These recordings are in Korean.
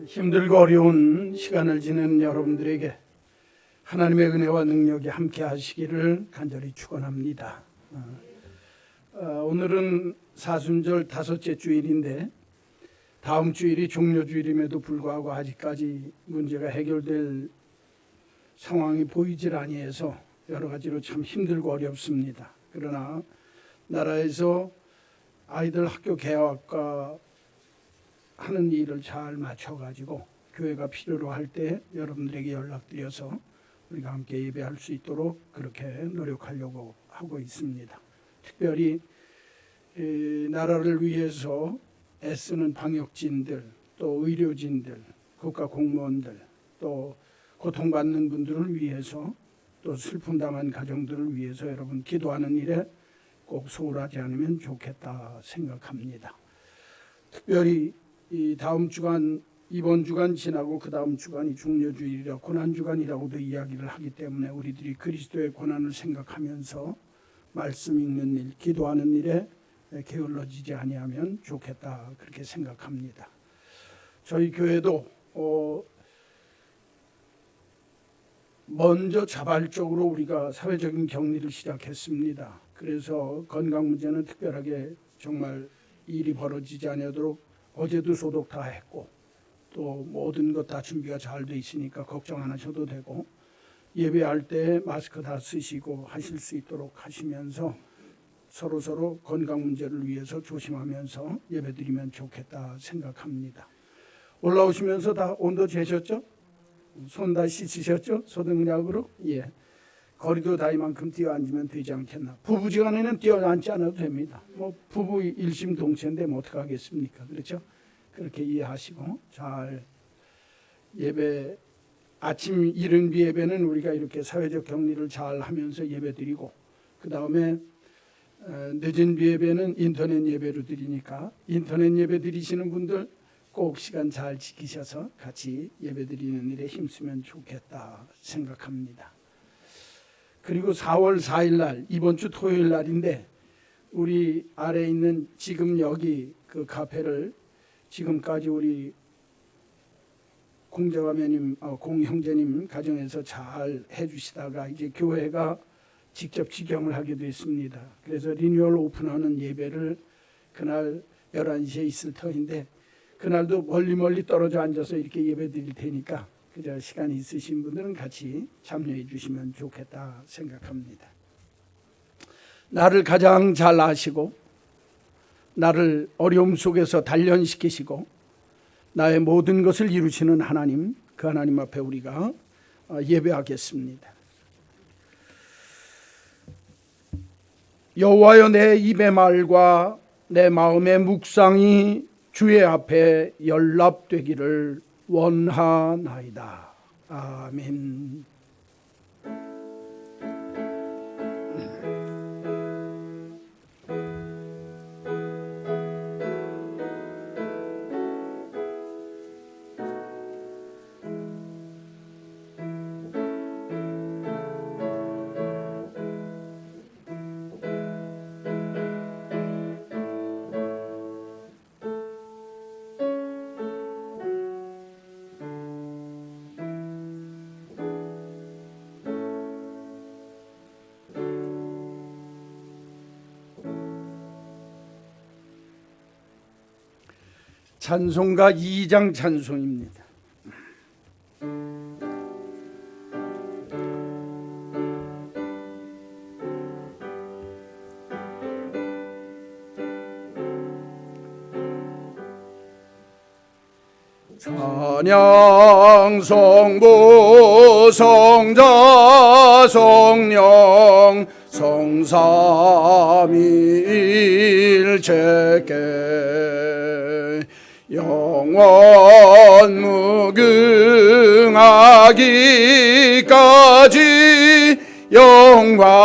힘들고 어려운 시간을 지내는 여러분들에게 하나님의 은혜와 능력이 함께 하시기를 간절히 축원합니다. 오늘은 사순절 다섯째 주일인데 다음 주일이 종료주일임에도 불구하고 아직까지 문제가 해결될 상황이 보이질 아니해서 여러 가지로 참 힘들고 어렵습니다. 그러나 나라에서 아이들 학교 개학과 하는 일을 잘 맞춰가지고 교회가 필요로 할 때 여러분들에게 연락드려서 우리가 함께 예배할 수 있도록 그렇게 노력하려고 하고 있습니다. 특별히 나라를 위해서 애쓰는 방역진들, 또 의료진들, 국가 공무원들, 또 고통받는 분들을 위해서, 또 슬픔 당한 가정들을 위해서 여러분 기도하는 일에 꼭 소홀하지 않으면 좋겠다 생각합니다. 특별히 이 다음 주간, 이번 주간 지나고 그 다음 주간이 종료주일이라 고난주간이라고도 이야기를 하기 때문에 우리들이 그리스도의 고난을 생각하면서 말씀 읽는 일, 기도하는 일에 게을러지지 아니하면 좋겠다 그렇게 생각합니다. 저희 교회도 먼저 자발적으로 우리가 사회적인 격리를 시작했습니다. 그래서 건강 문제는 특별하게 정말 일이 벌어지지 않도록 어제도 소독 다 했고 또 모든 것 다 준비가 잘 돼 있으니까 걱정 안 하셔도 되고 예배할 때 마스크 다 쓰시고 하실 수 있도록 하시면서 서로 건강 문제를 위해서 조심하면서 예배드리면 좋겠다 생각합니다. 올라오시면서 다 온도 재셨죠? 손 다 씻으셨죠? 소독약으로? 예. 거리도 다 이만큼 뛰어앉으면 되지 않겠나. 부부지간에는 뛰어앉지 않아도 됩니다. 뭐 부부 일심동체인데 뭐 어떻게 하겠습니까? 그렇죠? 그렇게 이해하시고 잘 예배, 아침 이른비 예배는 우리가 이렇게 사회적 격리를 잘 하면서 예배드리고 그 다음에 늦은 비 예배는 인터넷 예배로 드리니까 인터넷 예배 드리시는 분들 꼭 시간 잘 지키셔서 같이 예배드리는 일에 힘쓰면 좋겠다 생각합니다. 그리고 4월 4일 날 이번 주 토요일 날인데 우리 아래에 있는 지금 여기 그 카페를 지금까지 우리 공형제님 가정에서 잘 해주시다가 이제 교회가 직접 직영을 하게 됐습니다. 그래서 리뉴얼 오픈하는 예배를 그날 11시에 있을 터인데 그날도 멀리 떨어져 앉아서 이렇게 예배 드릴 테니까 그저 시간이 있으신 분들은 같이 참여해 주시면 좋겠다 생각합니다. 나를 가장 잘 아시고 나를 어려움 속에서 단련시키시고 나의 모든 것을 이루시는 하나님, 그 하나님 앞에 우리가 예배하겠습니다. 여호와여, 내 입의 말과 내 마음의 묵상이 주의 앞에 연락되기를 원하나이다. 아멘. 찬송가 2장 찬송입니다. 찬양 성부 성자 성령 성삼위일체께 영원 무궁하기까지 영광을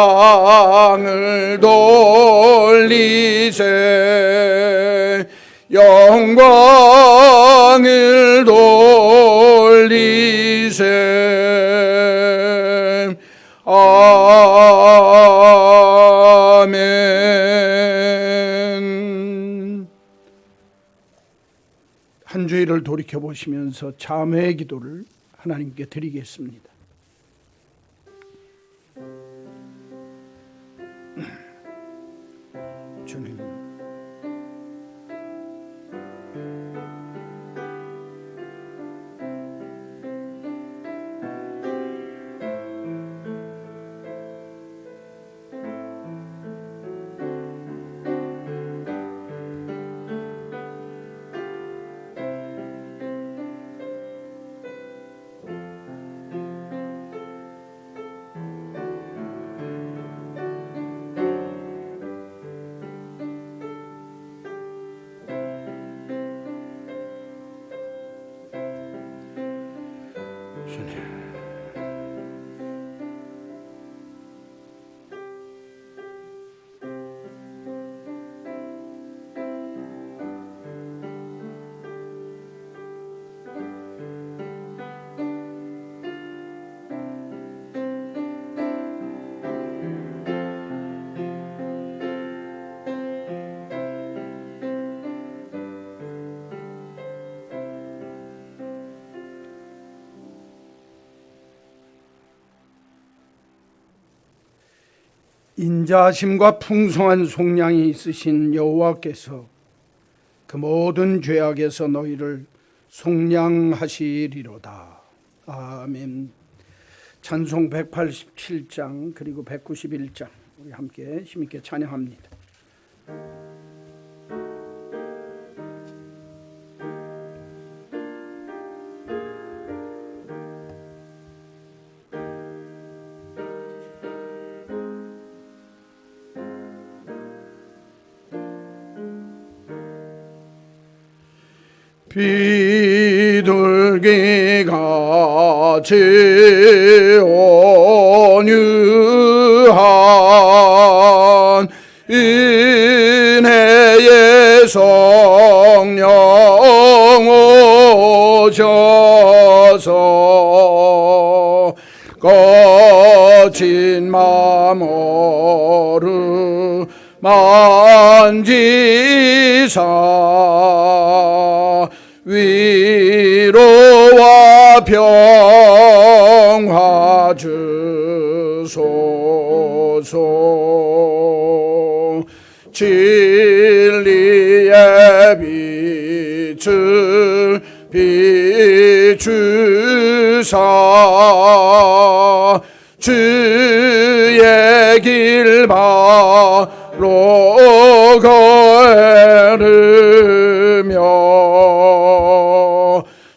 돌리세 영광을 돌리세 아멘. 한 주일을 돌이켜 보시면서 참회의 기도를 하나님께 드리겠습니다. 주님, 인자하심과 풍성한 속량이 있으신 여호와께서 그 모든 죄악에서 너희를 속량하시리로다. 아멘. 찬송 187장 그리고 191장 우리 함께 힘있게 찬양합니다. 비둘기같이 온유한 은혜의 성령 오셔서 거친 맘 어루만지사 위로와 평화 주소서. 진리의 빛을 비추사 주의 길 바로 걸으며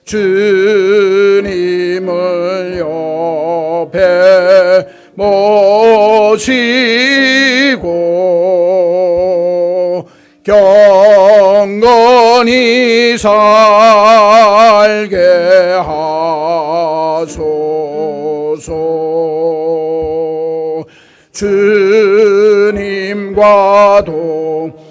주님을 옆에 모시고 경건히 살게 하소서. 주님과 동행하면서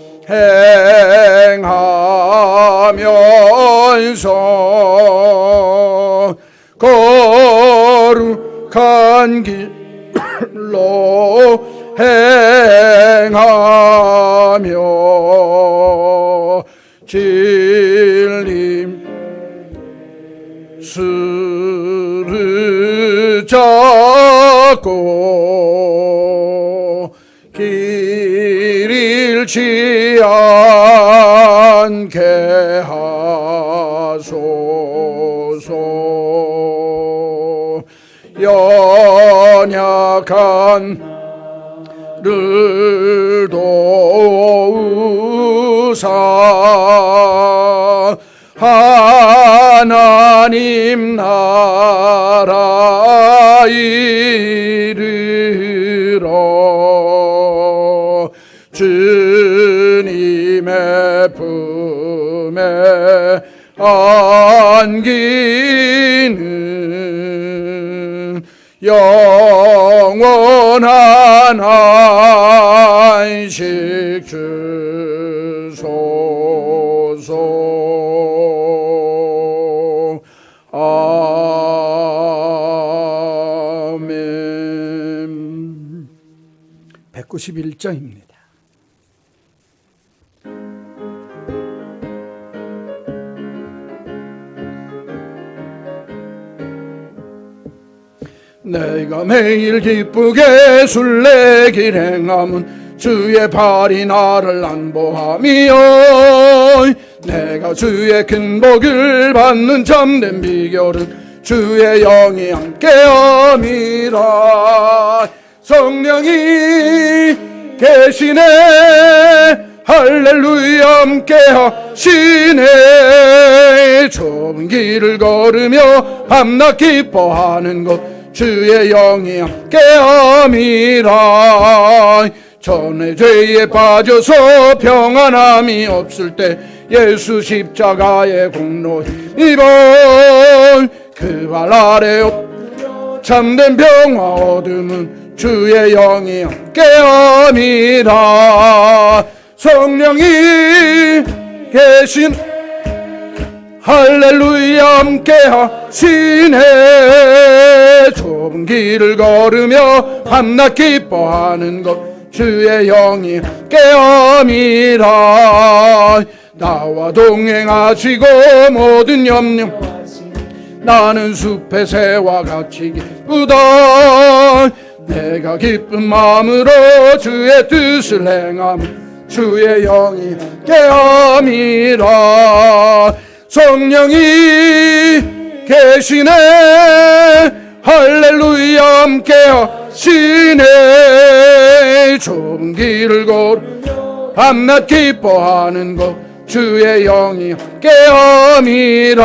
거룩한 길로 행하며 진리 수를 잡고 길 잃지 않게 하소서. 연약한 를 도우사 하나님 나라 이르러 주님의 품에 안기는 영원한 안식 주소서. 아멘. 191장입니다. 내가 매일 기쁘게 술래길 행함은 주의 발이 나를 안보함이요 내가 주의 큰 복을 받는 참된 비결은 주의 영이 함께함이라 성령이 계시네 할렐루야 함께하시네 좁은 길을 걸으며 밤낮 기뻐하는 것 주의 영이 함께함이라 전에 죄에 빠져서 평안함이 없을 때 예수 십자가의 공로 이번 그 발 아래 참된 평화 얻음은 주의 영이 함께함이라 성령이 계신 할렐루야 함께하시네 좁은 길을 걸으며 밤낮 기뻐하는 것 주의 영이 함께함이라 나와 동행하시고 모든 염려 나는 숲의 새와 같이 기쁘다 내가 기쁜 마음으로 주의 뜻을 행함 주의 영이 함께함이라 성령이 계시네 할렐루야 함께하시네 좁은 길을 걸으며 밤낮 기뻐하는 것 주의 영이 함께함이라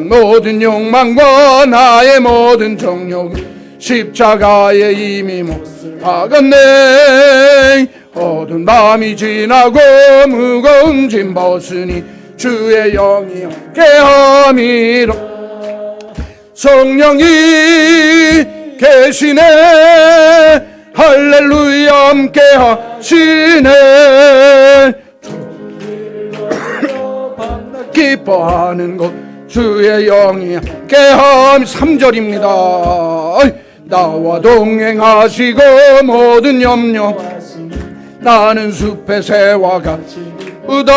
모든 욕망과 나의 모든 정욕 십자가에 이미 못 박았네 어두운 밤이 지나고 무거운 짐 벗으니 주의 영이 함께함이라 성령이 계시네 할렐루야 함께하시네 기뻐하는 것 주의 영이 함께함 3절입니다 나와 동행하시고 모든 염려 나는 숲의 새와 같이 기쁘다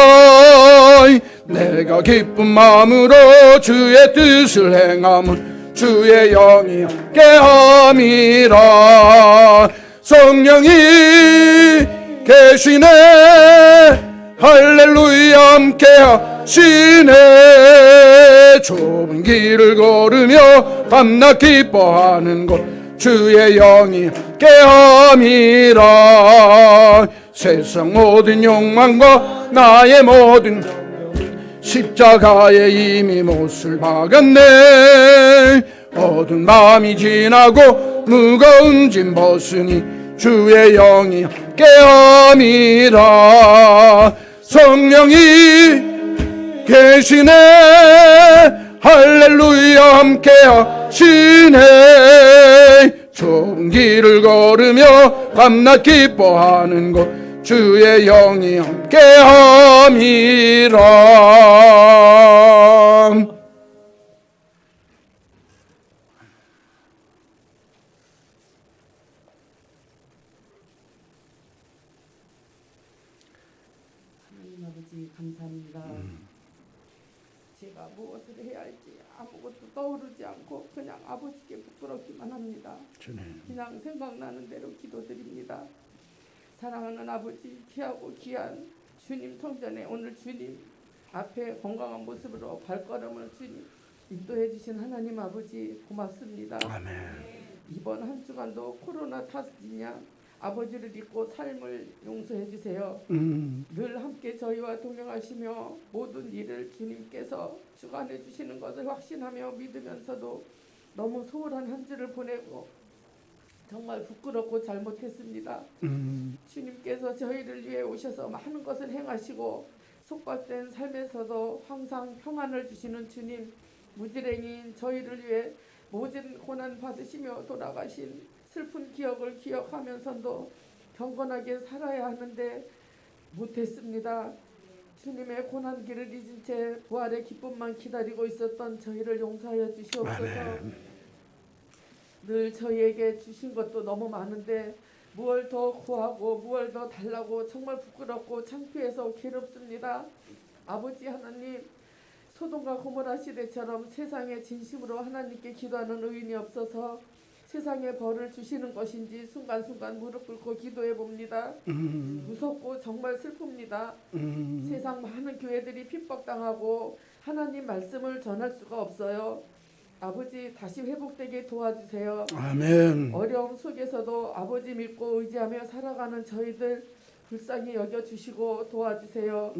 내가 기쁜 마음으로 주의 뜻을 행함은 주의 영이 함께함이라 성령이 계시네 할렐루야 함께하시네 좁은 길을 걸으며 밤낮 기뻐하는 것 주의 영이 함께함이라 세상 모든 욕망과 나의 모든 십자가에 이미 못을 박았네 어두운 밤이 지나고 무거운 짐 벗으니 주의 영이 함께함이라 성령이 계시네 할렐루야 함께하시네 좁은 길을 걸으며 밤낮 기뻐하는 것 주의 영이 함께함이라 아버지 감사합니다. 제가 무엇을 해야 할지 아무것도 떠오르지 않고 그냥 아버지께 부끄럽기만 합니다. 그냥 생각나는 대로 기도드립니다. 사랑하는 아버지 귀하고 귀한 주님 성전에 오늘 주님 앞에 건강한 모습으로 발걸음을 주님 인도해 주신 하나님 아버지 고맙습니다. 아멘. 이번 한 주간도 코로나 탓이냐 아버지를 믿고 삶을 용서해 주세요. 늘 함께 저희와 동행하시며 모든 일을 주님께서 주관해 주시는 것을 확신하며 믿으면서도 너무 소홀한 한 주를 보내고 정말 부끄럽고 잘못했습니다. 주님께서 저희를 위해 오셔서 많은 것을 행하시고 속박된 삶에서도 항상 평안을 주시는 주님, 무지랭이인 저희를 위해 모든 고난 받으시며 돌아가신 슬픈 기억을 기억하면서도 경건하게 살아야 하는데 못했습니다. 주님의 고난길을 잊은 채 부활의 기쁨만 기다리고 있었던 저희를 용서하여 주시옵소서. 아멘. 늘 저희에게 주신 것도 너무 많은데 무얼 더 구하고 무얼 더 달라고 정말 부끄럽고 창피해서 괴롭습니다. 아버지 하나님, 소돔과 고모라 시대처럼 세상에 진심으로 하나님께 기도하는 의인이 없어서 세상에 벌을 주시는 것인지 순간순간 무릎 꿇고 기도해 봅니다. 무섭고 정말 슬픕니다. 세상 많은 교회들이 핍박당하고 하나님 말씀을 전할 수가 없어요. 아버지 다시 회복되게 도와주세요. 아멘. 어려움 속에서도 아버지 믿고 의지하며 살아가는 저희들 불쌍히 여겨주시고 도와주세요.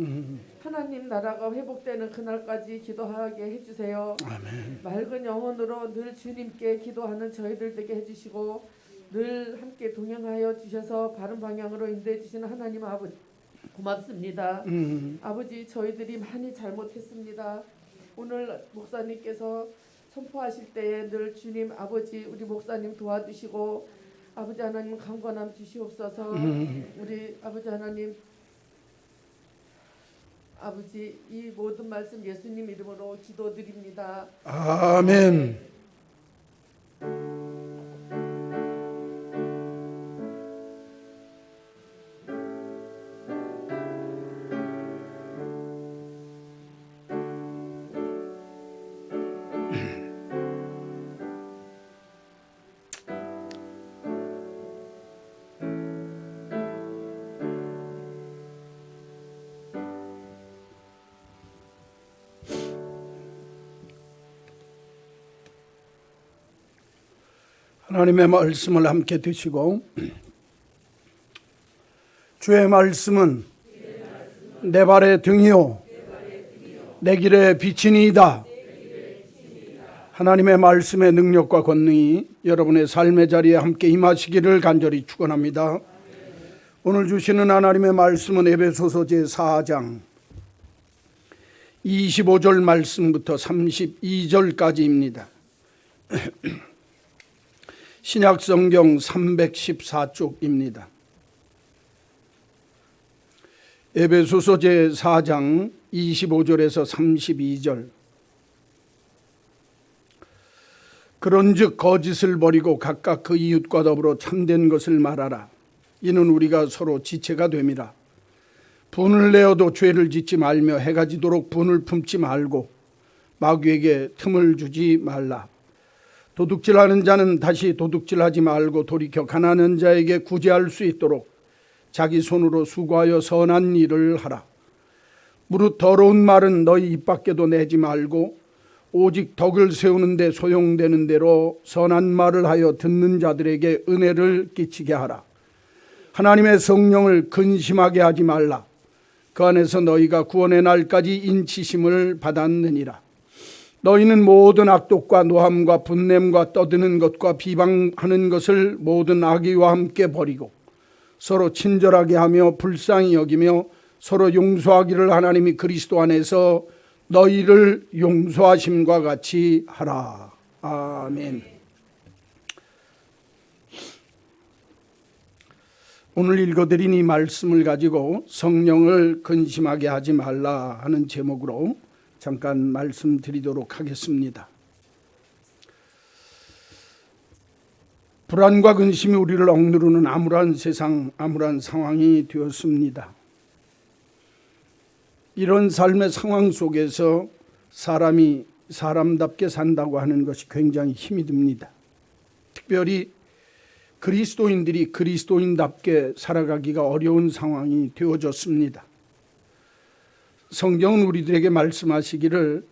하나님 나라가 회복되는 그날까지 기도하게 해주세요. 아멘. 맑은 영혼으로 늘 주님께 기도하는 저희들 되게 해주시고 늘 함께 동행하여 주셔서 바른 방향으로 인도해 주시는 하나님 아버지 고맙습니다. 아버지 저희들이 많이 잘못했습니다. 오늘 목사님께서 선포하실 때에 늘 주님 아버지 우리 목사님 도와주시고 아버지 하나님 강건함 주시옵소서. 우리 아버지 하나님 아버지 이 모든 말씀 예수님 이름으로 기도드립니다. 아멘. 하나님의 말씀을 함께 드시고 주의 말씀은 내 발의 등이요 내 길의 빛이니이다. 하나님의 말씀의 능력과 권능이 여러분의 삶의 자리에 함께 임하시기를 간절히 축원합니다. 오늘 주시는 하나님의 말씀은 에베소서 제4장 25절 말씀부터 32절까지입니다. 신약성경 314쪽입니다. 에베소서 제4장 25절에서 32절. 그런즉 거짓을 버리고 각각 그 이웃과 더불어 참된 것을 말하라. 이는 우리가 서로 지체가 됨이라. 분을 내어도 죄를 짓지 말며 해가 지도록 분을 품지 말고 마귀에게 틈을 주지 말라. 도둑질하는 자는 다시 도둑질하지 말고 돌이켜 가난한 자에게 구제할 수 있도록 자기 손으로 수고하여 선한 일을 하라. 무릇 더러운 말은 너희 입 밖에도 내지 말고 오직 덕을 세우는 데 소용되는 대로 선한 말을 하여 듣는 자들에게 은혜를 끼치게 하라. 하나님의 성령을 근심하게 하지 말라. 그 안에서 너희가 구원의 날까지 인치심을 받았느니라. 너희는 모든 악독과 노함과 분냄과 떠드는 것과 비방하는 것을 모든 악의와 함께 버리고 서로 친절하게 하며 불쌍히 여기며 서로 용서하기를 하나님이 그리스도 안에서 너희를 용서하심과 같이 하라. 아멘. 오늘 읽어드린 이 말씀을 가지고 성령을 근심하게 하지 말라 하는 제목으로 잠깐 말씀드리도록 하겠습니다. 불안과 근심이 우리를 억누르는 암울한 세상, 암울한 상황이 되었습니다. 이런 삶의 상황 속에서 사람이 사람답게 산다고 하는 것이 굉장히 힘이 듭니다. 특별히 그리스도인들이 그리스도인답게 살아가기가 어려운 상황이 되어졌습니다. 성경은 우리들에게 말씀하시기를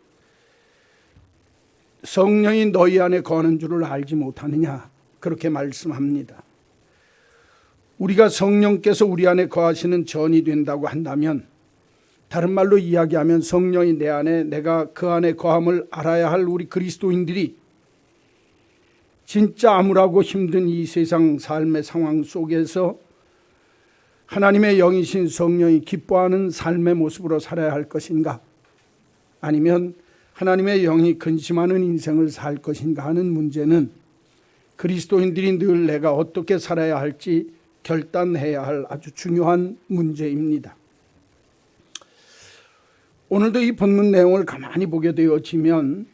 성령이 너희 안에 거하는 줄을 알지 못하느냐 그렇게 말씀합니다. 우리가 성령께서 우리 안에 거하시는 전이 된다고 한다면 다른 말로 이야기하면 성령이 내 안에 내가 그 안에 거함을 알아야 할 우리 그리스도인들이 진짜 암울하고 힘든 이 세상 삶의 상황 속에서 하나님의 영이신 성령이 기뻐하는 삶의 모습으로 살아야 할 것인가? 아니면 하나님의 영이 근심하는 인생을 살 것인가 하는 문제는 그리스도인들이 늘 내가 어떻게 살아야 할지 결단해야 할 아주 중요한 문제입니다. 오늘도 이 본문 내용을 가만히 보게 되어지면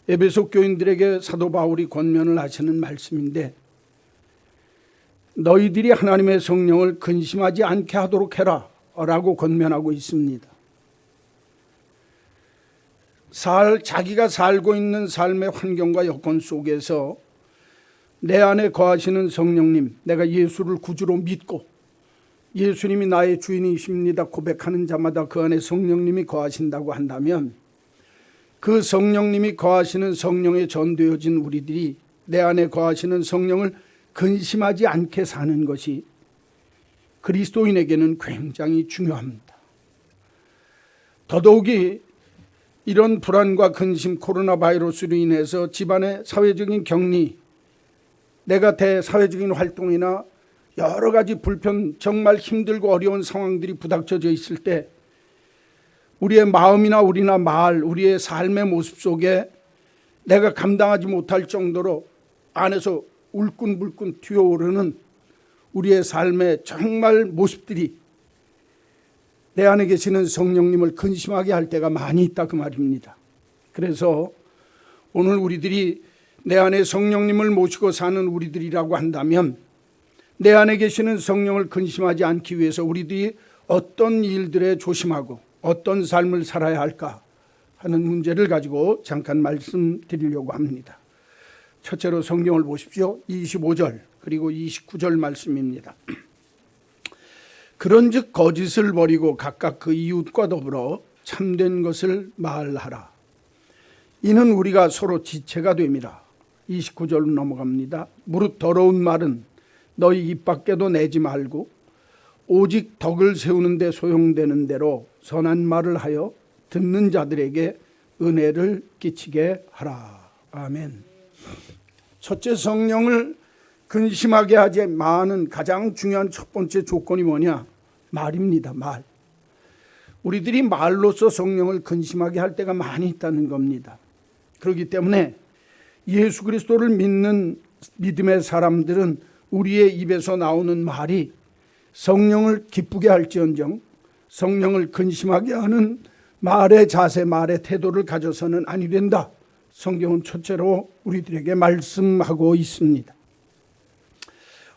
에베소 교인들에게 사도 바울이 권면을 하시는 말씀인데 너희들이 하나님의 성령을 근심하지 않게 하도록 해라 라고 권면하고 있습니다. 자기가 살고 있는 삶의 환경과 여건 속에서 내 안에 거하시는 성령님, 내가 예수를 구주로 믿고 예수님이 나의 주인이십니다 고백하는 자마다 그 안에 성령님이 거하신다고 한다면, 그 성령님이 거하시는 성령에 전되어진 우리들이 내 안에 거하시는 성령을 근심하지 않게 사는 것이 그리스도인에게는 굉장히 중요합니다. 더더욱이 이런 불안과 근심, 코로나 바이러스로 인해서 집안의 사회적인 격리, 내가 대사회적인 활동이나 여러 가지 불편, 정말 힘들고 어려운 상황들이 부닥쳐져 있을 때 우리의 마음이나 우리의 삶의 모습 속에 내가 감당하지 못할 정도로 안에서 울끈불끈 튀어오르는 우리의 삶의 정말 모습들이 내 안에 계시는 성령님을 근심하게 할 때가 많이 있다 그 말입니다. 그래서 오늘 우리들이 내 안에 성령님을 모시고 사는 우리들이라고 한다면, 내 안에 계시는 성령을 근심하지 않기 위해서 우리들이 어떤 일들에 조심하고 어떤 삶을 살아야 할까 하는 문제를 가지고 잠깐 말씀드리려고 합니다. 첫째로 성경을 보십시오. 25절 그리고 29절 말씀입니다. 그런즉 거짓을 버리고 각각 그 이웃과 더불어 참된 것을 말하라. 이는 우리가 서로 지체가 됨이라. 29절로 넘어갑니다. 무릇 더러운 말은 너희 입 밖에도 내지 말고 오직 덕을 세우는 데 소용되는 대로 선한 말을 하여 듣는 자들에게 은혜를 끼치게 하라. 아멘. 첫째, 성령을 근심하게 하지 마는 가장 중요한 첫 번째 조건이 뭐냐? 말입니다. 말. 우리들이 말로써 성령을 근심하게 할 때가 많이 있다는 겁니다. 그렇기 때문에 예수 그리스도를 믿는 믿음의 사람들은 우리의 입에서 나오는 말이 성령을 기쁘게 할지언정 성령을 근심하게 하는 말의 자세, 말의 태도를 가져서는 아니 된다. 성경은 첫째로 우리들에게 말씀하고 있습니다.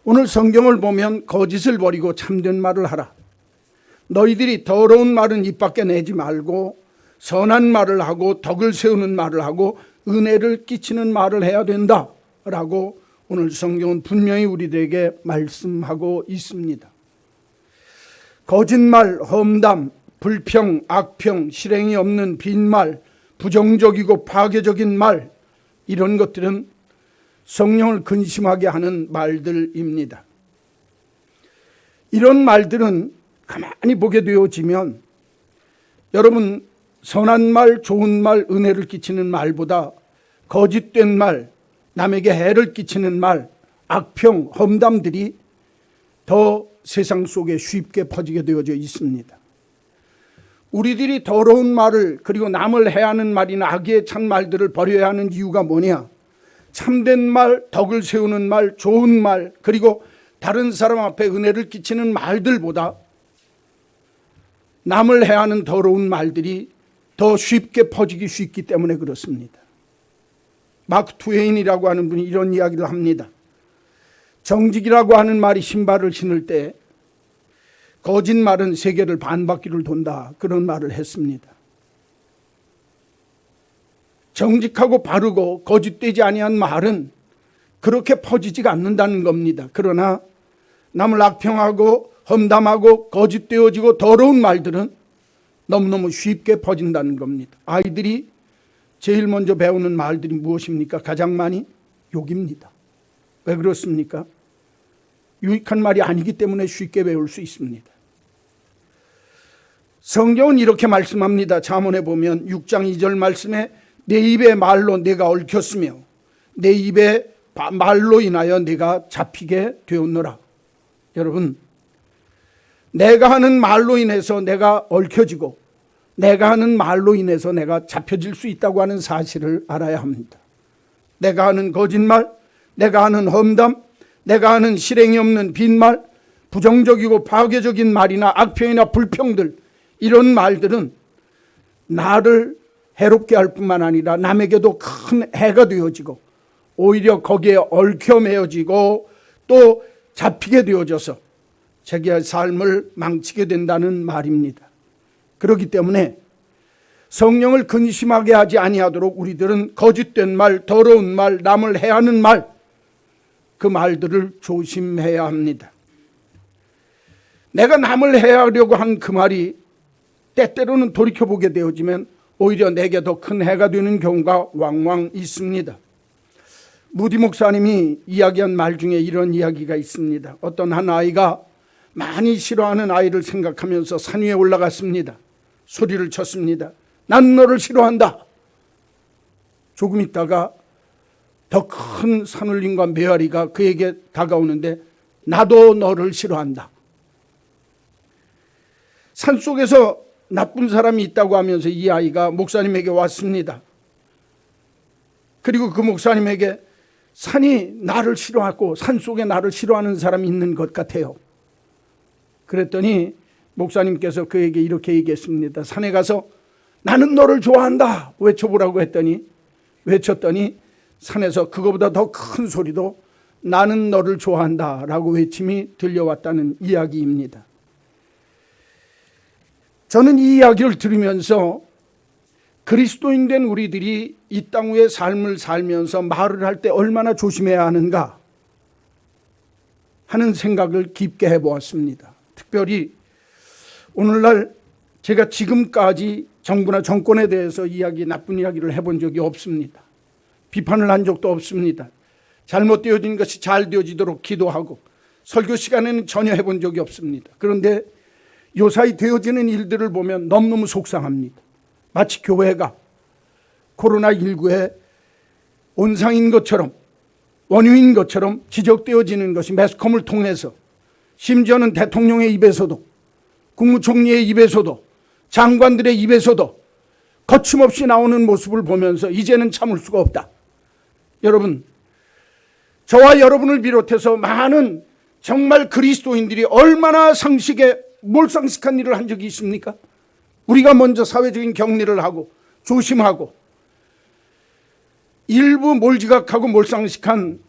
오늘 성경을 보면 거짓을 버리고 참된 말을 하라. 너희들이 더러운 말은 입 밖에 내지 말고 선한 말을 하고 덕을 세우는 말을 하고 은혜를 끼치는 말을 해야 된다 라고 오늘 성경은 분명히 우리들에게 말씀하고 있습니다. 거짓말, 험담, 불평, 악평, 실행이 없는 빈말, 부정적이고 파괴적인 말, 이런 것들은 성령을 근심하게 하는 말들입니다. 이런 말들은 가만히 보게 되어지면 여러분, 선한 말, 좋은 말, 은혜를 끼치는 말보다 거짓된 말, 남에게 해를 끼치는 말, 악평, 험담들이 더 세상 속에 쉽게 퍼지게 되어져 있습니다. 우리들이 더러운 말을, 그리고 남을 해하는 말이나 악에 찬 말들을 버려야 하는 이유가 뭐냐? 참된 말, 덕을 세우는 말, 좋은 말, 그리고 다른 사람 앞에 은혜를 끼치는 말들보다 남을 해하는 더러운 말들이 더 쉽게 퍼지기 쉽기 때문에 그렇습니다. 마크 트웨인이라고 하는 분이 이런 이야기를 합니다. 정직이라고 하는 말이 신발을 신을 때 거짓말은 세계를 반바퀴를 돈다, 그런 말을 했습니다. 정직하고 바르고 거짓되지 아니한 말은 그렇게 퍼지지가 않는다는 겁니다. 그러나 남을 악평하고 험담하고 거짓되어지고 더러운 말들은 너무너무 쉽게 퍼진다는 겁니다. 아이들이 제일 먼저 배우는 말들이 무엇입니까? 가장 많이 욕입니다. 왜 그렇습니까? 유익한 말이 아니기 때문에 쉽게 배울 수 있습니다. 성경은 이렇게 말씀합니다. 잠언에 보면 6장 2절 말씀에 내 입의 말로 내가 얽혔으며 내 입의 말로 인하여 내가 잡히게 되었노라. 여러분, 내가 하는 말로 인해서 내가 얽혀지고 내가 하는 말로 인해서 내가 잡혀질 수 있다고 하는 사실을 알아야 합니다. 내가 하는 거짓말, 내가 하는 험담, 내가 하는 실행이 없는 빈말, 부정적이고 파괴적인 말이나 악평이나 불평들, 이런 말들은 나를 해롭게 할 뿐만 아니라 남에게도 큰 해가 되어지고 오히려 거기에 얽혀 매어지고 또 잡히게 되어져서 자기의 삶을 망치게 된다는 말입니다. 그렇기 때문에 성령을 근심하게 하지 아니하도록 우리들은 거짓된 말, 더러운 말, 남을 해하는 말, 그 말들을 조심해야 합니다. 내가 남을 해하려고 한 그 말이 때때로는 돌이켜보게 되어지면 오히려 내게 더 큰 해가 되는 경우가 왕왕 있습니다. 무디 목사님이 이야기한 말 중에 이런 이야기가 있습니다. 어떤 한 아이가 많이 싫어하는 아이를 생각하면서 산 위에 올라갔습니다. 소리를 쳤습니다. 난 너를 싫어한다. 조금 있다가 더 큰 산울림과 메아리가 그에게 다가오는데 나도 너를 싫어한다. 산속에서 나쁜 사람이 있다고 하면서 이 아이가 목사님에게 왔습니다. 그리고 그 목사님에게 산이 나를 싫어하고 산속에 나를 싫어하는 사람이 있는 것 같아요. 그랬더니 목사님께서 그에게 이렇게 얘기했습니다. 산에 가서 나는 너를 좋아한다 외쳐보라고 했더니 외쳤더니 산에서 그거보다 더 큰 소리도 나는 너를 좋아한다 라고 외침이 들려왔다는 이야기입니다. 저는 이 이야기를 들으면서 그리스도인 된 우리들이 이 땅 위의 삶을 살면서 말을 할 때 얼마나 조심해야 하는가 하는 생각을 깊게 해보았습니다. 특별히 오늘날 제가 지금까지 정부나 정권에 대해서 나쁜 이야기를 해본 적이 없습니다. 비판을 한 적도 없습니다. 잘못되어진 것이 잘 되어지도록 기도하고 설교 시간에는 전혀 해본 적이 없습니다. 그런데 요사이 되어지는 일들을 보면 너무너무 속상합니다. 마치 교회가 코로나19의 온상인 것처럼 원흉인 것처럼 지적되어지는 것이 매스컴을 통해서 심지어는 대통령의 입에서도 국무총리의 입에서도 장관들의 입에서도 거침없이 나오는 모습을 보면서 이제는 참을 수가 없다. 여러분, 저와 여러분을 비롯해서 많은 정말 그리스도인들이 얼마나 상식에 몰상식한 일을 한 적이 있습니까? 우리가 먼저 사회적인 격리를 하고 조심하고 일부 몰지각하고 몰상식한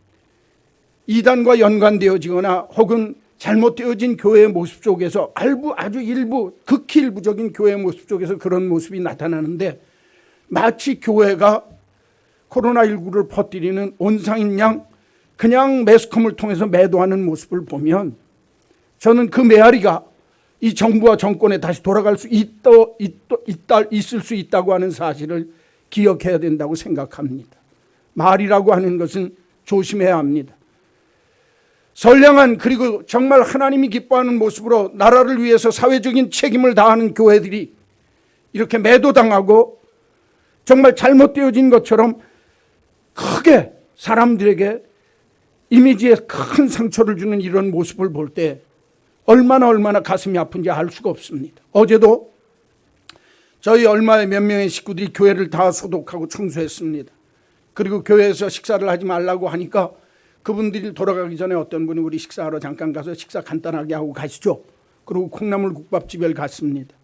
이단과 연관되어지거나 혹은 잘못되어진 교회의 모습 속에서 아주 일부 극히 일부적인 교회의 모습 속에서 그런 모습이 나타나는데 마치 교회가 코로나19를 퍼뜨리는 온상인 양 그냥 매스컴을 통해서 매도하는 모습을 보면 저는 그 메아리가 이 정부와 정권에 다시 돌아갈 수 있을 수 있다고 하는 사실을 기억해야 된다고 생각합니다. 말이라고 하는 것은 조심해야 합니다. 선량한 그리고 정말 하나님이 기뻐하는 모습으로 나라를 위해서 사회적인 책임을 다하는 교회들이 이렇게 매도당하고 정말 잘못되어진 것처럼 크게 사람들에게 이미지에 큰 상처를 주는 이런 모습을 볼 때 얼마나 가슴이 아픈지 알 수가 없습니다. 어제도 저희 몇 명의 식구들이 교회를 다 소독하고 청소했습니다. 그리고 교회에서 식사를 하지 말라고 하니까 그분들이 돌아가기 전에 어떤 분이 우리 식사하러 잠깐 가서 식사 간단하게 하고 가시죠. 그리고 콩나물 국밥집에 갔습니다.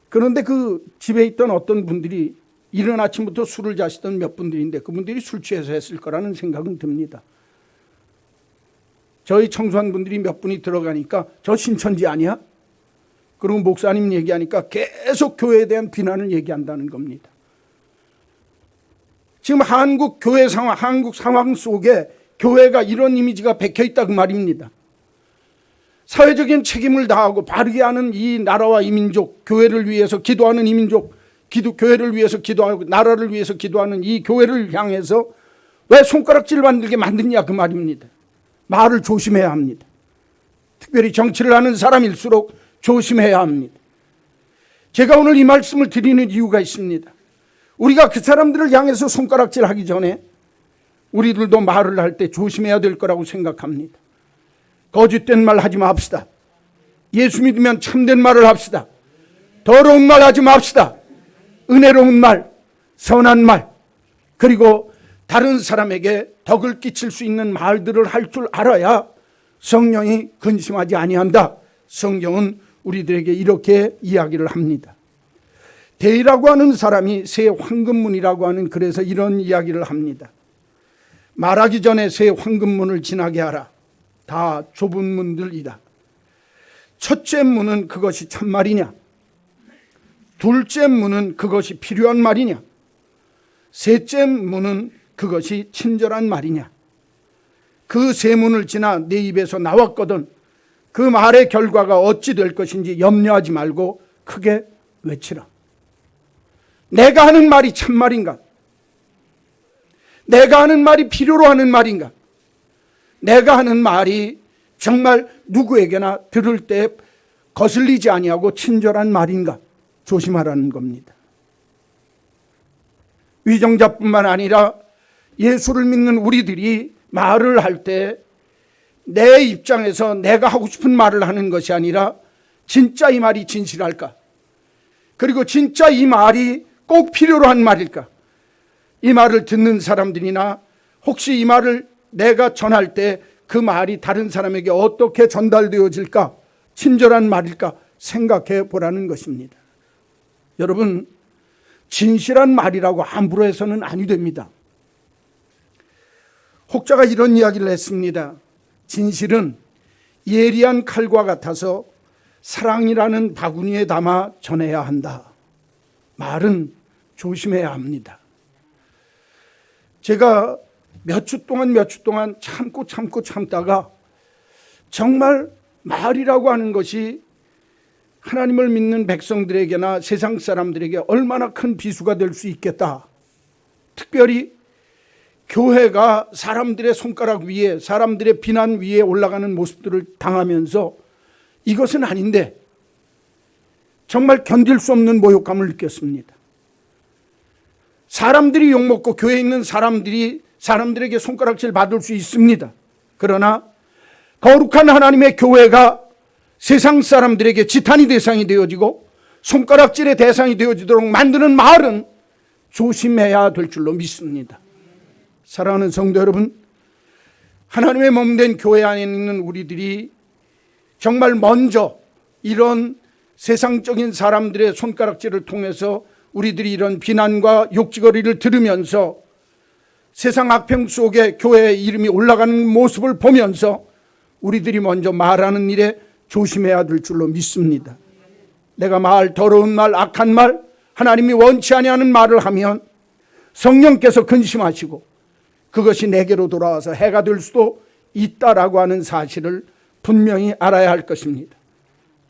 그런데 그 집에 있던 어떤 분들이 이른 아침부터 술을 자시던 몇 분들인데 그분들이 술 취해서 했을 거라는 생각은 듭니다. 저희 청소한 분들이 몇 분이 들어가니까 저 신천지 아니야? 그리고 목사님 얘기하니까 계속 교회에 대한 비난을 얘기한다는 겁니다. 지금 한국 교회 상황, 한국 상황 속에 교회가 이런 이미지가 박혀있다 그 말입니다. 사회적인 책임을 다하고 바르게 하는 이 나라와 이 민족, 교회를 위해서 기도하는 이 민족, 교회를 위해서 기도하고 나라를 위해서 기도하는 이 교회를 향해서 왜 손가락질 만들게 만드냐 그 말입니다. 말을 조심해야 합니다. 특별히 정치를 하는 사람일수록 조심해야 합니다. 제가 오늘 이 말씀을 드리는 이유가 있습니다. 우리가 그 사람들을 향해서 손가락질 하기 전에 우리들도 말을 할 때 조심해야 될 거라고 생각합니다. 거짓된 말 하지 맙시다. 예수 믿으면 참된 말을 합시다. 더러운 말 하지 맙시다. 은혜로운 말, 선한 말, 그리고 다른 사람에게 덕을 끼칠 수 있는 말들을 할 줄 알아야 성령이 근심하지 아니한다. 성경은 우리들에게 이렇게 이야기를 합니다. 대의라고 하는 사람이 새 황금문이라고 하는 그래서 이런 이야기를 합니다. 말하기 전에 새 황금문을 지나게 하라. 다 좁은 문들이다. 첫째 문은 그것이 참말이냐. 둘째 문은 그것이 필요한 말이냐? 셋째 문은 그것이 친절한 말이냐? 그 세 문을 지나 내 입에서 나왔거든 그 말의 결과가 어찌 될 것인지 염려하지 말고 크게 외치라. 내가 하는 말이 참말인가? 내가 하는 말이 필요로 하는 말인가? 내가 하는 말이 정말 누구에게나 들을 때 거슬리지 아니하고 친절한 말인가? 조심하라는 겁니다. 위정자뿐만 아니라 예수를 믿는 우리들이 말을 할 때 내 입장에서 내가 하고 싶은 말을 하는 것이 아니라 진짜 이 말이 진실할까? 그리고 진짜 이 말이 꼭 필요로 한 말일까? 이 말을 듣는 사람들이나 혹시 이 말을 내가 전할 때 그 말이 다른 사람에게 어떻게 전달되어질까? 친절한 말일까? 생각해 보라는 것입니다. 여러분, 진실한 말이라고 함부로 해서는 아니 됩니다. 혹자가 이런 이야기를 했습니다. 진실은 예리한 칼과 같아서 사랑이라는 바구니에 담아 전해야 한다. 말은 조심해야 합니다. 제가 몇 주 동안 참다가 정말 말이라고 하는 것이 하나님을 믿는 백성들에게나 세상 사람들에게 얼마나 큰 비수가 될 수 있겠다. 특별히 교회가 사람들의 손가락 위에, 사람들의 비난 위에 올라가는 모습들을 당하면서 이것은 아닌데 정말 견딜 수 없는 모욕감을 느꼈습니다. 사람들이 욕먹고 교회에 있는 사람들에게 손가락질 받을 수 있습니다. 그러나 거룩한 하나님의 교회가 세상 사람들에게 지탄이 대상이 되어지고 손가락질의 대상이 되어지도록 만드는 말은 조심해야 될 줄로 믿습니다. 사랑하는 성도 여러분, 하나님의 몸된 교회 안에 있는 우리들이 정말 먼저 이런 세상적인 사람들의 손가락질을 통해서 우리들이 이런 비난과 욕지거리를 들으면서 세상 악평 속에 교회의 이름이 올라가는 모습을 보면서 우리들이 먼저 말하는 일에 조심해야 될 줄로 믿습니다. 내가 더러운 말, 악한 말, 하나님이 원치 아니하는 말을 하면 성령께서 근심하시고 그것이 내게로 돌아와서 해가 될 수도 있다라고 하는 사실을 분명히 알아야 할 것입니다.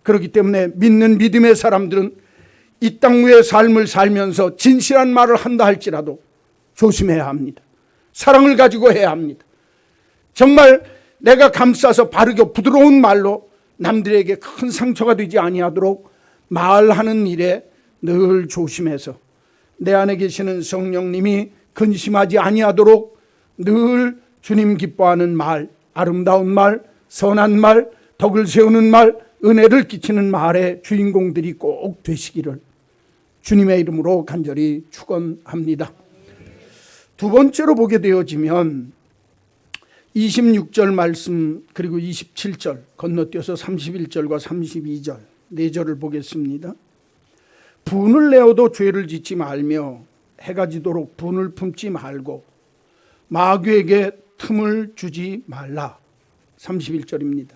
그렇기 때문에 믿는 믿음의 사람들은 이 땅 위의 삶을 살면서 진실한 말을 한다 할지라도 조심해야 합니다. 사랑을 가지고 해야 합니다. 정말 내가 감싸서 바르게 부드러운 말로 남들에게 큰 상처가 되지 아니하도록 말하는 일에 늘 조심해서 내 안에 계시는 성령님이 근심하지 아니하도록 늘 주님 기뻐하는 말, 아름다운 말, 선한 말, 덕을 세우는 말, 은혜를 끼치는 말의 주인공들이 꼭 되시기를 주님의 이름으로 간절히 축원합니다. 두 번째로 보게 되어지면 26절 말씀 그리고 27절 건너뛰어서 31절과 32절 4절을 보겠습니다. 분을 내어도 죄를 짓지 말며 해가 지도록 분을 품지 말고 마귀에게 틈을 주지 말라. 31절입니다.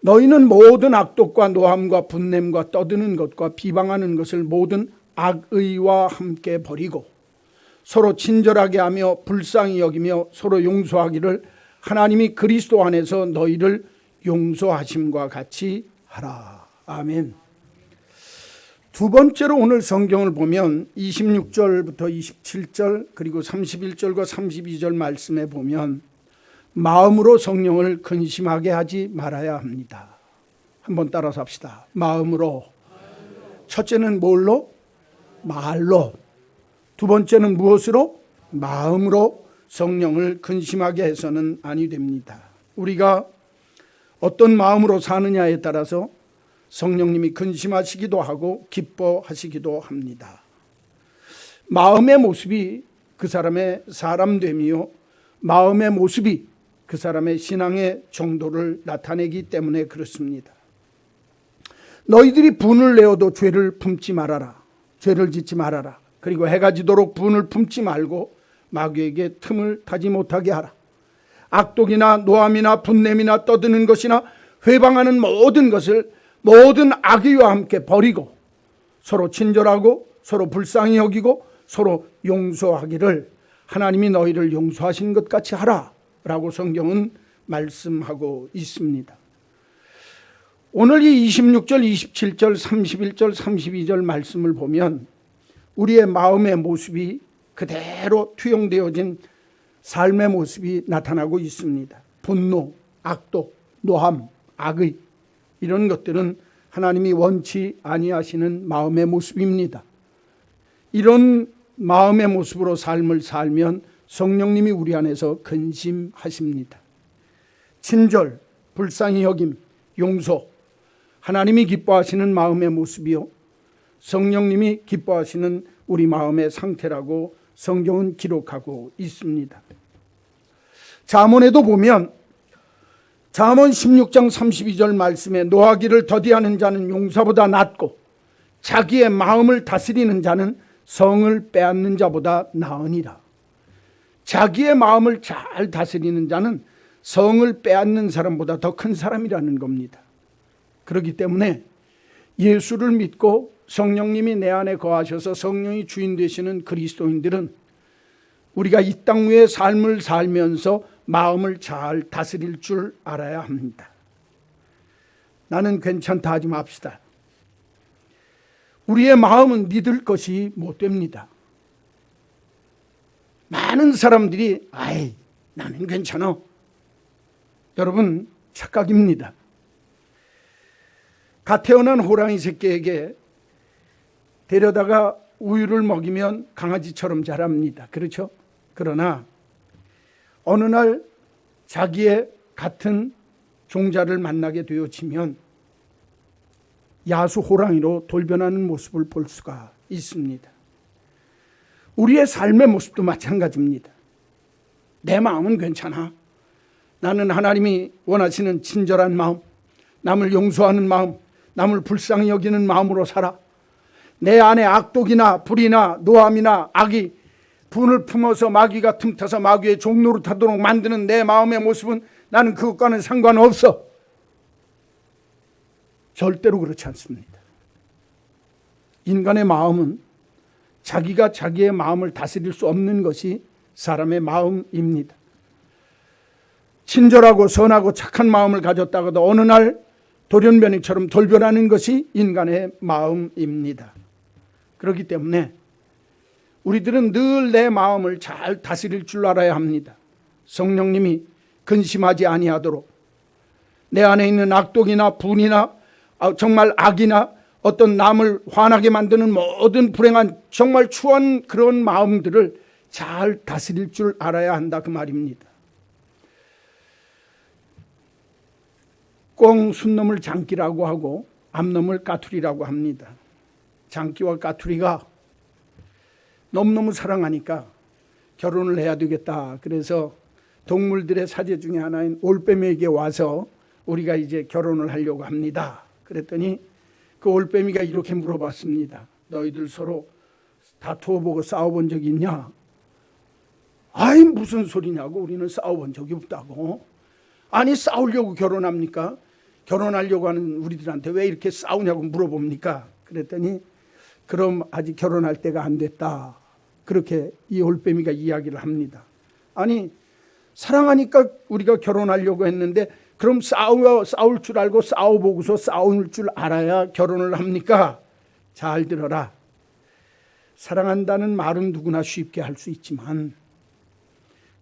너희는 모든 악독과 노함과 분냄과 떠드는 것과 비방하는 것을 모든 악의와 함께 버리고 서로 친절하게 하며 불쌍히 여기며 서로 용서하기를 하나님이 그리스도 안에서 너희를 용서하심과 같이 하라. 아멘. 두 번째로 오늘 성경을 보면 26절부터 27절 그리고 31절과 32절 말씀에 보면 마음으로 성령을 근심하게 하지 말아야 합니다. 한번 따라서 합시다. 마음으로. 첫째는 뭘로? 말로. 두 번째는 무엇으로? 마음으로 성령을 근심하게 해서는 아니 됩니다. 우리가 어떤 마음으로 사느냐에 따라서 성령님이 근심하시기도 하고 기뻐하시기도 합니다. 마음의 모습이 그 사람의 사람됨이요 마음의 모습이 그 사람의 신앙의 정도를 나타내기 때문에 그렇습니다. 너희들이 분을 내어도 죄를 품지 말아라. 죄를 짓지 말아라. 그리고 해가 지도록 분을 품지 말고 마귀에게 틈을 타지 못하게 하라. 악독이나 노함이나 분냄이나 떠드는 것이나 회방하는 모든 것을 모든 악의와 함께 버리고 서로 친절하고 서로 불쌍히 여기고 서로 용서하기를 하나님이 너희를 용서하신 것 같이 하라 라고 성경은 말씀하고 있습니다. 오늘 이 26절, 27절, 31절, 32절 말씀을 보면 우리의 마음의 모습이 그대로 투영되어진 삶의 모습이 나타나고 있습니다. 분노, 악독, 노함, 악의 이런 것들은 하나님이 원치 아니하시는 마음의 모습입니다. 이런 마음의 모습으로 삶을 살면 성령님이 우리 안에서 근심하십니다. 친절, 불쌍히 여김, 용서, 하나님이 기뻐하시는 마음의 모습이요 성령님이 기뻐하시는 우리 마음의 상태라고 성경은 기록하고 있습니다. 잠언에도 보면 잠언 16장 32절 말씀에 노하기를 더디하는 자는 용사보다 낫고 자기의 마음을 다스리는 자는 성을 빼앗는 자보다 나으니라. 자기의 마음을 잘 다스리는 자는 성을 빼앗는 사람보다 더 큰 사람이라는 겁니다. 그렇기 때문에 예수를 믿고 성령님이 내 안에 거하셔서 성령이 주인 되시는 그리스도인들은 우리가 이 땅 위의 삶을 살면서 마음을 잘 다스릴 줄 알아야 합니다. 나는 괜찮다 하지 맙시다. 우리의 마음은 믿을 것이 못 됩니다. 많은 사람들이 아이 나는 괜찮아. 여러분 착각입니다. 갓 태어난 호랑이 새끼에게 데려다가 우유를 먹이면 강아지처럼 자랍니다. 그렇죠? 그러나 어느 날 자기의 같은 종자를 만나게 되어지면 야수 호랑이로 돌변하는 모습을 볼 수가 있습니다. 우리의 삶의 모습도 마찬가지입니다. 내 마음은 괜찮아. 나는 하나님이 원하시는 친절한 마음, 남을 용서하는 마음, 남을 불쌍히 여기는 마음으로 살아. 내 안에 악독이나 불이나 노함이나 악이 분을 품어서 마귀가 틈타서 마귀의 종로를 타도록 만드는 내 마음의 모습은 나는 그것과는 상관없어. 절대로 그렇지 않습니다. 인간의 마음은 자기가 자기의 마음을 다스릴 수 없는 것이 사람의 마음입니다. 친절하고 선하고 착한 마음을 가졌다가도 어느 날 돌연변이처럼 돌변하는 것이 인간의 마음입니다. 그렇기 때문에 우리들은 늘 내 마음을 잘 다스릴 줄 알아야 합니다. 성령님이 근심하지 아니하도록 내 안에 있는 악독이나 분이나 정말 악이나 어떤 남을 화나게 만드는 모든 불행한 정말 추한 그런 마음들을 잘 다스릴 줄 알아야 한다 그 말입니다. 꽁 순놈을 장기라고 하고 암놈을 까투리라고 합니다. 장기와 까투리가 너무너무 사랑하니까 결혼을 해야 되겠다. 그래서 동물들의 사제 중에 하나인 올빼미에게 와서 우리가 이제 결혼을 하려고 합니다. 그랬더니 그 올빼미가 이렇게 물어봤습니다. 너희들 서로 다투어보고 싸워본 적이 있냐? 아이 무슨 소리냐고. 우리는 싸워본 적이 없다고. 아니 싸우려고 결혼합니까? 결혼하려고 하는 우리들한테 왜 이렇게 싸우냐고 물어봅니까? 그랬더니 그럼 아직 결혼할 때가 안 됐다. 그렇게 이 올빼미가 이야기를 합니다. 아니 사랑하니까 우리가 결혼하려고 했는데 그럼 싸울 줄 알고 싸워보고서 싸울 줄 알아야 결혼을 합니까? 잘 들어라. 사랑한다는 말은 누구나 쉽게 할 수 있지만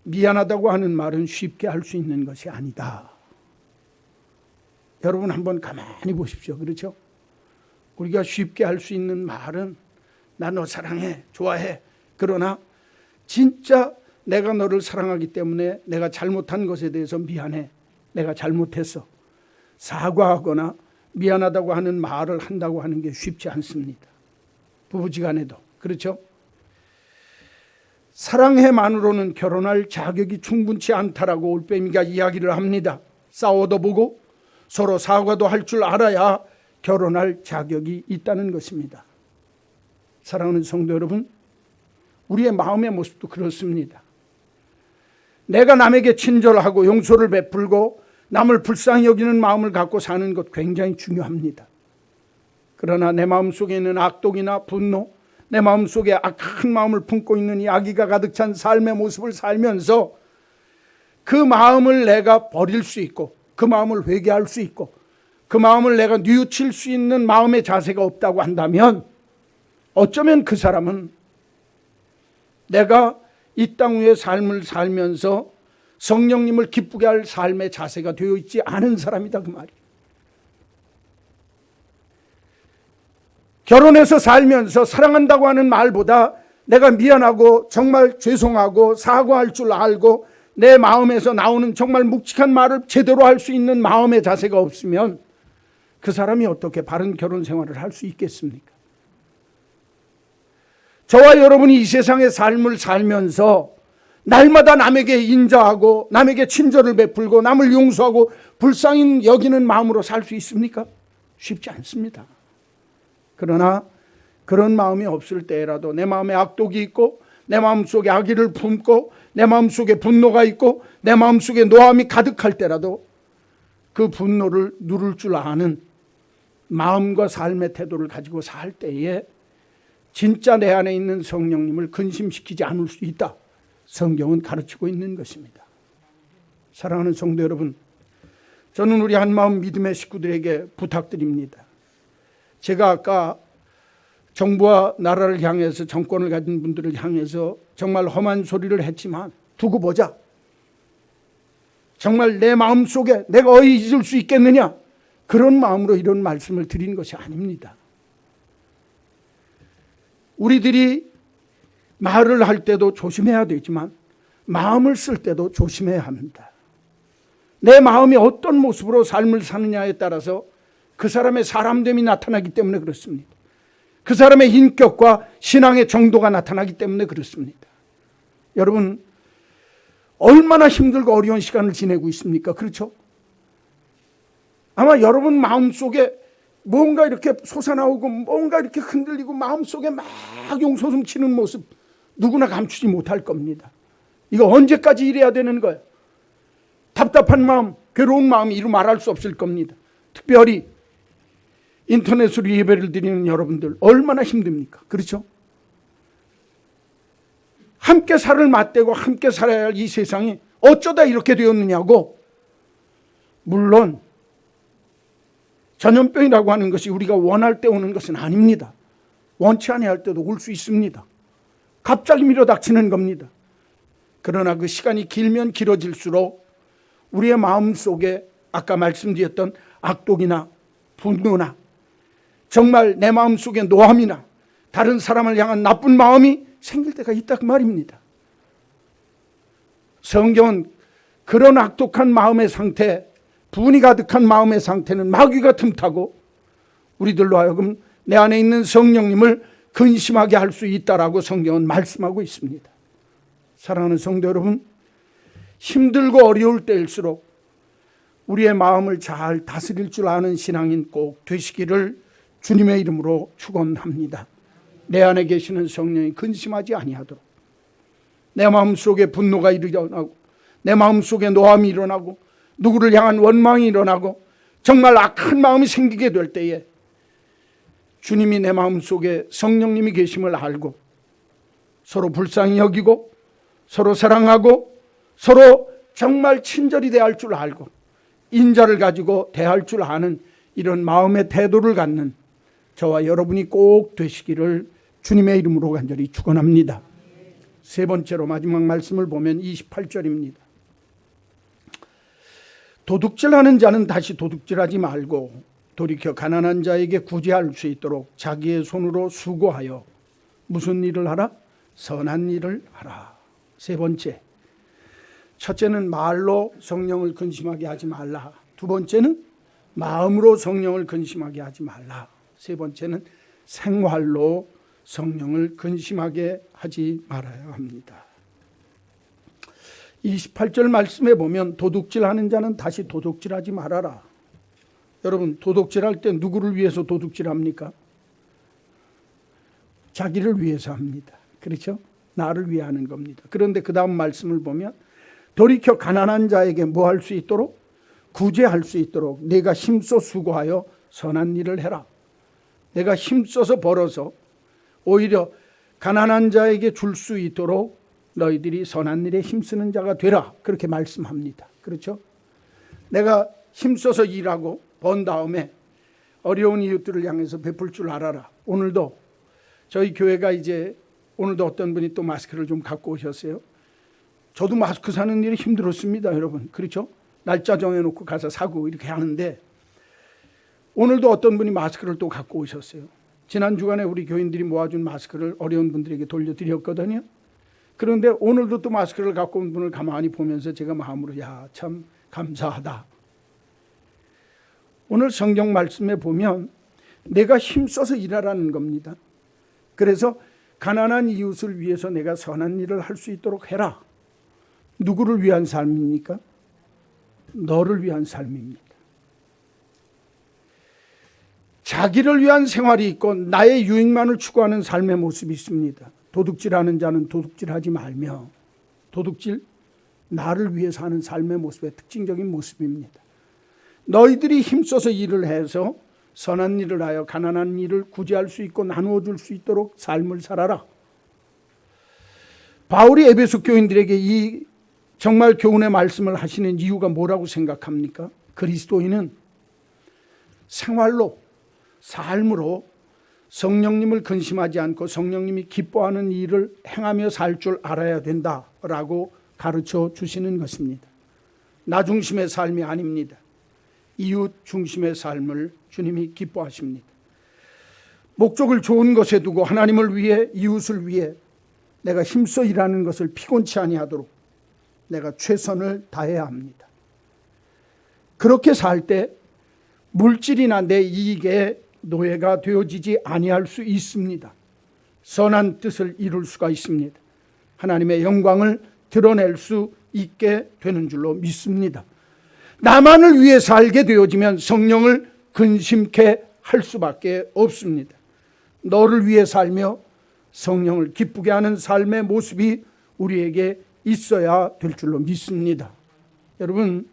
미안하다고 하는 말은 쉽게 할 수 있는 것이 아니다. 여러분 한번 가만히 보십시오. 그렇죠? 우리가 쉽게 할 수 있는 말은 나 너 사랑해, 좋아해. 그러나 진짜 내가 너를 사랑하기 때문에 내가 잘못한 것에 대해서 미안해. 내가 잘못했어. 사과하거나 미안하다고 하는 말을 한다고 하는 게 쉽지 않습니다. 부부지간에도. 그렇죠? 사랑해만으로는 결혼할 자격이 충분치 않다라고 올빼미가 이야기를 합니다. 싸워도 보고 서로 사과도 할 줄 알아야 결혼할 자격이 있다는 것입니다. 사랑하는 성도 여러분, 우리의 마음의 모습도 그렇습니다. 내가 남에게 친절하고 용서를 베풀고 남을 불쌍히 여기는 마음을 갖고 사는 것 굉장히 중요합니다. 그러나 내 마음속에 있는 악독이나 분노, 내 마음속에 악한 마음을 품고 있는 이 악의가 가득 찬 삶의 모습을 살면서 그 마음을 내가 버릴 수 있고, 그 마음을 회개할 수 있고, 그 마음을 내가 뉘우칠 수 있는 마음의 자세가 없다고 한다면 어쩌면 그 사람은 내가 이 땅 위의 삶을 살면서 성령님을 기쁘게 할 삶의 자세가 되어 있지 않은 사람이다, 그 말이에요. 결혼해서 살면서 사랑한다고 하는 말보다 내가 미안하고 정말 죄송하고 사과할 줄 알고 내 마음에서 나오는 정말 묵직한 말을 제대로 할 수 있는 마음의 자세가 없으면 그 사람이 어떻게 바른 결혼 생활을 할 수 있겠습니까? 저와 여러분이 이 세상의 삶을 살면서 날마다 남에게 인자하고 남에게 친절을 베풀고 남을 용서하고 불쌍히 여기는 마음으로 살 수 있습니까? 쉽지 않습니다. 그러나 그런 마음이 없을 때라도 내 마음에 악독이 있고 내 마음속에 악의를 품고 내 마음속에 분노가 있고 내 마음속에 노함이 가득할 때라도 그 분노를 누를 줄 아는 마음과 삶의 태도를 가지고 살 때에 진짜 내 안에 있는 성령님을 근심시키지 않을 수 있다. 성경은 가르치고 있는 것입니다. 사랑하는 성도 여러분, 저는 우리 한마음 믿음의 식구들에게 부탁드립니다. 제가 아까 정부와 나라를 향해서 정권을 가진 분들을 향해서 정말 험한 소리를 했지만 두고 보자. 정말 내 마음속에 내가 어이 잊을 수 있겠느냐? 그런 마음으로 이런 말씀을 드린 것이 아닙니다. 우리들이 말을 할 때도 조심해야 되지만 마음을 쓸 때도 조심해야 합니다. 내 마음이 어떤 모습으로 삶을 사느냐에 따라서 그 사람의 사람됨이 나타나기 때문에 그렇습니다. 그 사람의 인격과 신앙의 정도가 나타나기 때문에 그렇습니다. 여러분, 얼마나 힘들고 어려운 시간을 지내고 있습니까? 그렇죠? 아마 여러분 마음속에 뭔가 이렇게 솟아나오고 뭔가 이렇게 흔들리고 마음속에 막 용솟음 치는 모습 누구나 감추지 못할 겁니다. 이거 언제까지 이래야 되는 거예요? 답답한 마음, 괴로운 마음이 이루 말할 수 없을 겁니다. 특별히 인터넷으로 예배를 드리는 여러분들 얼마나 힘듭니까? 그렇죠? 함께 살을 맞대고 함께 살아야 할 이 세상이 어쩌다 이렇게 되었느냐고. 물론 전염병이라고 하는 것이 우리가 원할 때 오는 것은 아닙니다. 원치 아니할 때도 올 수 있습니다. 갑자기 밀어닥치는 겁니다. 그러나 그 시간이 길면 길어질수록 우리의 마음속에 아까 말씀드렸던 악독이나 분노나 정말 내 마음속에 노함이나 다른 사람을 향한 나쁜 마음이 생길 때가 있다 그 말입니다. 성경은 그런 악독한 마음의 상태, 분이 가득한 마음의 상태는 마귀가 틈타고 우리들로 하여금 내 안에 있는 성령님을 근심하게 할 수 있다라고 성경은 말씀하고 있습니다. 사랑하는 성도 여러분, 힘들고 어려울 때일수록 우리의 마음을 잘 다스릴 줄 아는 신앙인 꼭 되시기를 주님의 이름으로 축원합니다. 내 안에 계시는 성령이 근심하지 아니하도록, 내 마음속에 분노가 일어나고 내 마음속에 노함이 일어나고 누구를 향한 원망이 일어나고 정말 악한 마음이 생기게 될 때에 주님이 내 마음속에 성령님이 계심을 알고 서로 불쌍히 여기고 서로 사랑하고 서로 정말 친절히 대할 줄 알고 인자를 가지고 대할 줄 아는 이런 마음의 태도를 갖는 저와 여러분이 꼭 되시기를 주님의 이름으로 간절히 축원합니다. 세 번째로 마지막 말씀을 보면 28절입니다. 도둑질하는 자는 다시 도둑질하지 말고 돌이켜 가난한 자에게 구제할 수 있도록 자기의 손으로 수고하여 무슨 일을 하라? 선한 일을 하라. 세 번째, 첫째는 말로 성령을 근심하게 하지 말라. 두 번째는 마음으로 성령을 근심하게 하지 말라. 세 번째는 생활로 성령을 근심하게 하지 말아야 합니다. 28절 말씀에 보면 도둑질하는 자는 다시 도둑질하지 말아라. 여러분, 도둑질할 때 누구를 위해서 도둑질합니까? 자기를 위해서 합니다. 그렇죠? 나를 위해 하는 겁니다. 그런데 그 다음 말씀을 보면 돌이켜 가난한 자에게 뭐 할 수 있도록? 구제할 수 있도록 내가 힘써 수고하여 선한 일을 해라. 내가 힘써서 벌어서 오히려 가난한 자에게 줄 수 있도록 너희들이 선한 일에 힘쓰는 자가 되라. 그렇게 말씀합니다. 그렇죠? 내가 힘써서 일하고 번 다음에 어려운 이웃들을 향해서 베풀 줄 알아라. 오늘도 저희 교회가 이제 오늘도 어떤 분이 또 마스크를 좀 갖고 오셨어요. 저도 마스크 사는 일이 힘들었습니다, 여러분. 그렇죠? 날짜 정해놓고 가서 사고 이렇게 하는데 오늘도 어떤 분이 마스크를 또 갖고 오셨어요. 지난 주간에 우리 교인들이 모아준 마스크를 어려운 분들에게 돌려드렸거든요. 그런데 오늘도 또 마스크를 갖고 온 분을 가만히 보면서 제가 마음으로 야, 참 감사하다. 오늘 성경 말씀에 보면 내가 힘써서 일하라는 겁니다. 그래서 가난한 이웃을 위해서 내가 선한 일을 할 수 있도록 해라. 누구를 위한 삶입니까? 너를 위한 삶입니다. 자기를 위한 생활이 있고 나의 유익만을 추구하는 삶의 모습이 있습니다. 도둑질하는 자는 도둑질하지 말며 도둑질 나를 위해서 하는 삶의 모습의 특징적인 모습입니다. 너희들이 힘써서 일을 해서 선한 일을 하여 가난한 일을 구제할 수 있고 나누어 줄 수 있도록 삶을 살아라. 바울이 에베소 교인들에게 이 정말 교훈의 말씀을 하시는 이유가 뭐라고 생각합니까? 그리스도인은 생활로 삶으로 성령님을 근심하지 않고 성령님이 기뻐하는 일을 행하며 살 줄 알아야 된다라고 가르쳐 주시는 것입니다. 나 중심의 삶이 아닙니다. 이웃 중심의 삶을 주님이 기뻐하십니다. 목적을 좋은 것에 두고 하나님을 위해 이웃을 위해 내가 힘써 일하는 것을 피곤치 아니하도록 내가 최선을 다해야 합니다. 그렇게 살 때 물질이나 내 이익에 노예가 되어지지 아니할 수 있습니다. 선한 뜻을 이룰 수가 있습니다. 하나님의 영광을 드러낼 수 있게 되는 줄로 믿습니다. 나만을 위해 살게 되어지면 성령을 근심케 할 수밖에 없습니다. 너를 위해 살며 성령을 기쁘게 하는 삶의 모습이 우리에게 있어야 될 줄로 믿습니다. 여러분,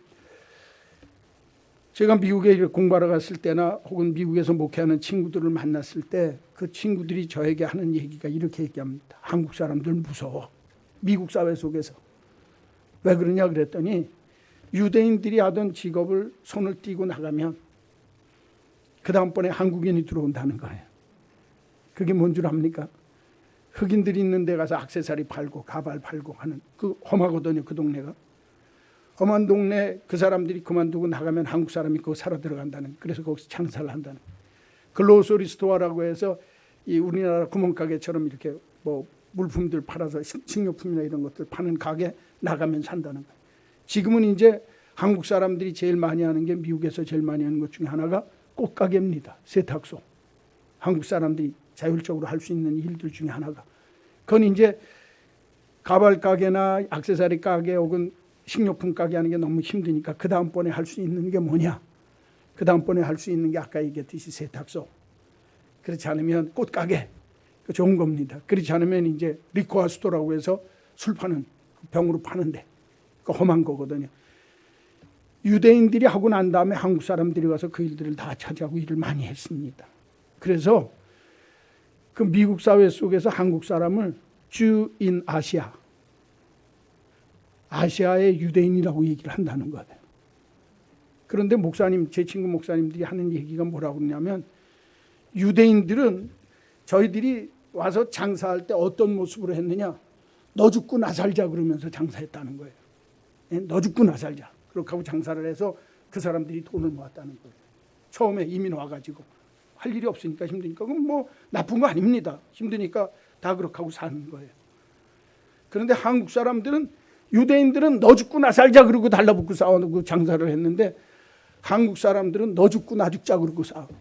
제가 미국에 공부하러 갔을 때나 혹은 미국에서 목회하는 친구들을 만났을 때 그 친구들이 저에게 하는 얘기가 이렇게 얘기합니다. 한국 사람들 무서워. 미국 사회 속에서. 왜 그러냐 그랬더니 유대인들이 하던 직업을 손을 띄고 나가면 그 다음번에 한국인이 들어온다는 거예요. 그게 뭔 줄 압니까? 흑인들이 있는 데 가서 액세서리 팔고 가발 팔고 하는 그 험하거든요. 그 동네가. 험한 동네 그 사람들이 그만두고 나가면 한국 사람이 거기 살아 들어간다는, 그래서 거기서 장사를 한다는. 글로소리 스토어라고 해서 이 우리나라 구멍가게처럼 이렇게 뭐 물품들 팔아서 식료품이나 이런 것들 파는 가게 나가면 산다는 거예요. 지금은 이제 한국 사람들이 제일 많이 하는 게 미국에서 제일 많이 하는 것 중에 하나가 꽃가게입니다. 세탁소. 한국 사람들이 자율적으로 할 수 있는 일들 중에 하나가. 그건 이제 가발 가게나 액세서리 가게 혹은 식료품 가게 하는 게 너무 힘드니까 그 다음번에 할 수 있는 게 뭐냐? 그 다음번에 할 수 있는 게 아까 얘기했듯이 세탁소. 그렇지 않으면 꽃가게. 좋은 겁니다. 그렇지 않으면 이제 리코아 스토라고 해서 술 파는, 병으로 파는데 그 험한 거거든요. 유대인들이 하고 난 다음에 한국 사람들이 와서 그 일들을 다 차지하고 일을 많이 했습니다. 그래서 그 미국 사회 속에서 한국 사람을 주인 아시아, 아시아의 유대인이라고 얘기를 한다는 거예요. 그런데 목사님, 제 친구 목사님들이 하는 얘기가 뭐라고 그러냐면 유대인들은 저희들이 와서 장사할 때 어떤 모습으로 했느냐, 너 죽고 나 살자 그러면서 장사했다는 거예요. 너 죽고 나 살자. 그렇게 하고 장사를 해서 그 사람들이 돈을 모았다는 거예요. 처음에 이민 와가지고 할 일이 없으니까 힘드니까. 그럼 뭐 나쁜 거 아닙니다. 힘드니까 다 그렇게 하고 사는 거예요. 그런데 한국 사람들은, 유대인들은 너 죽고 나 살자 그러고 달라붙고 싸우고 장사를 했는데 한국 사람들은 너 죽고 나 죽자 그러고 싸우고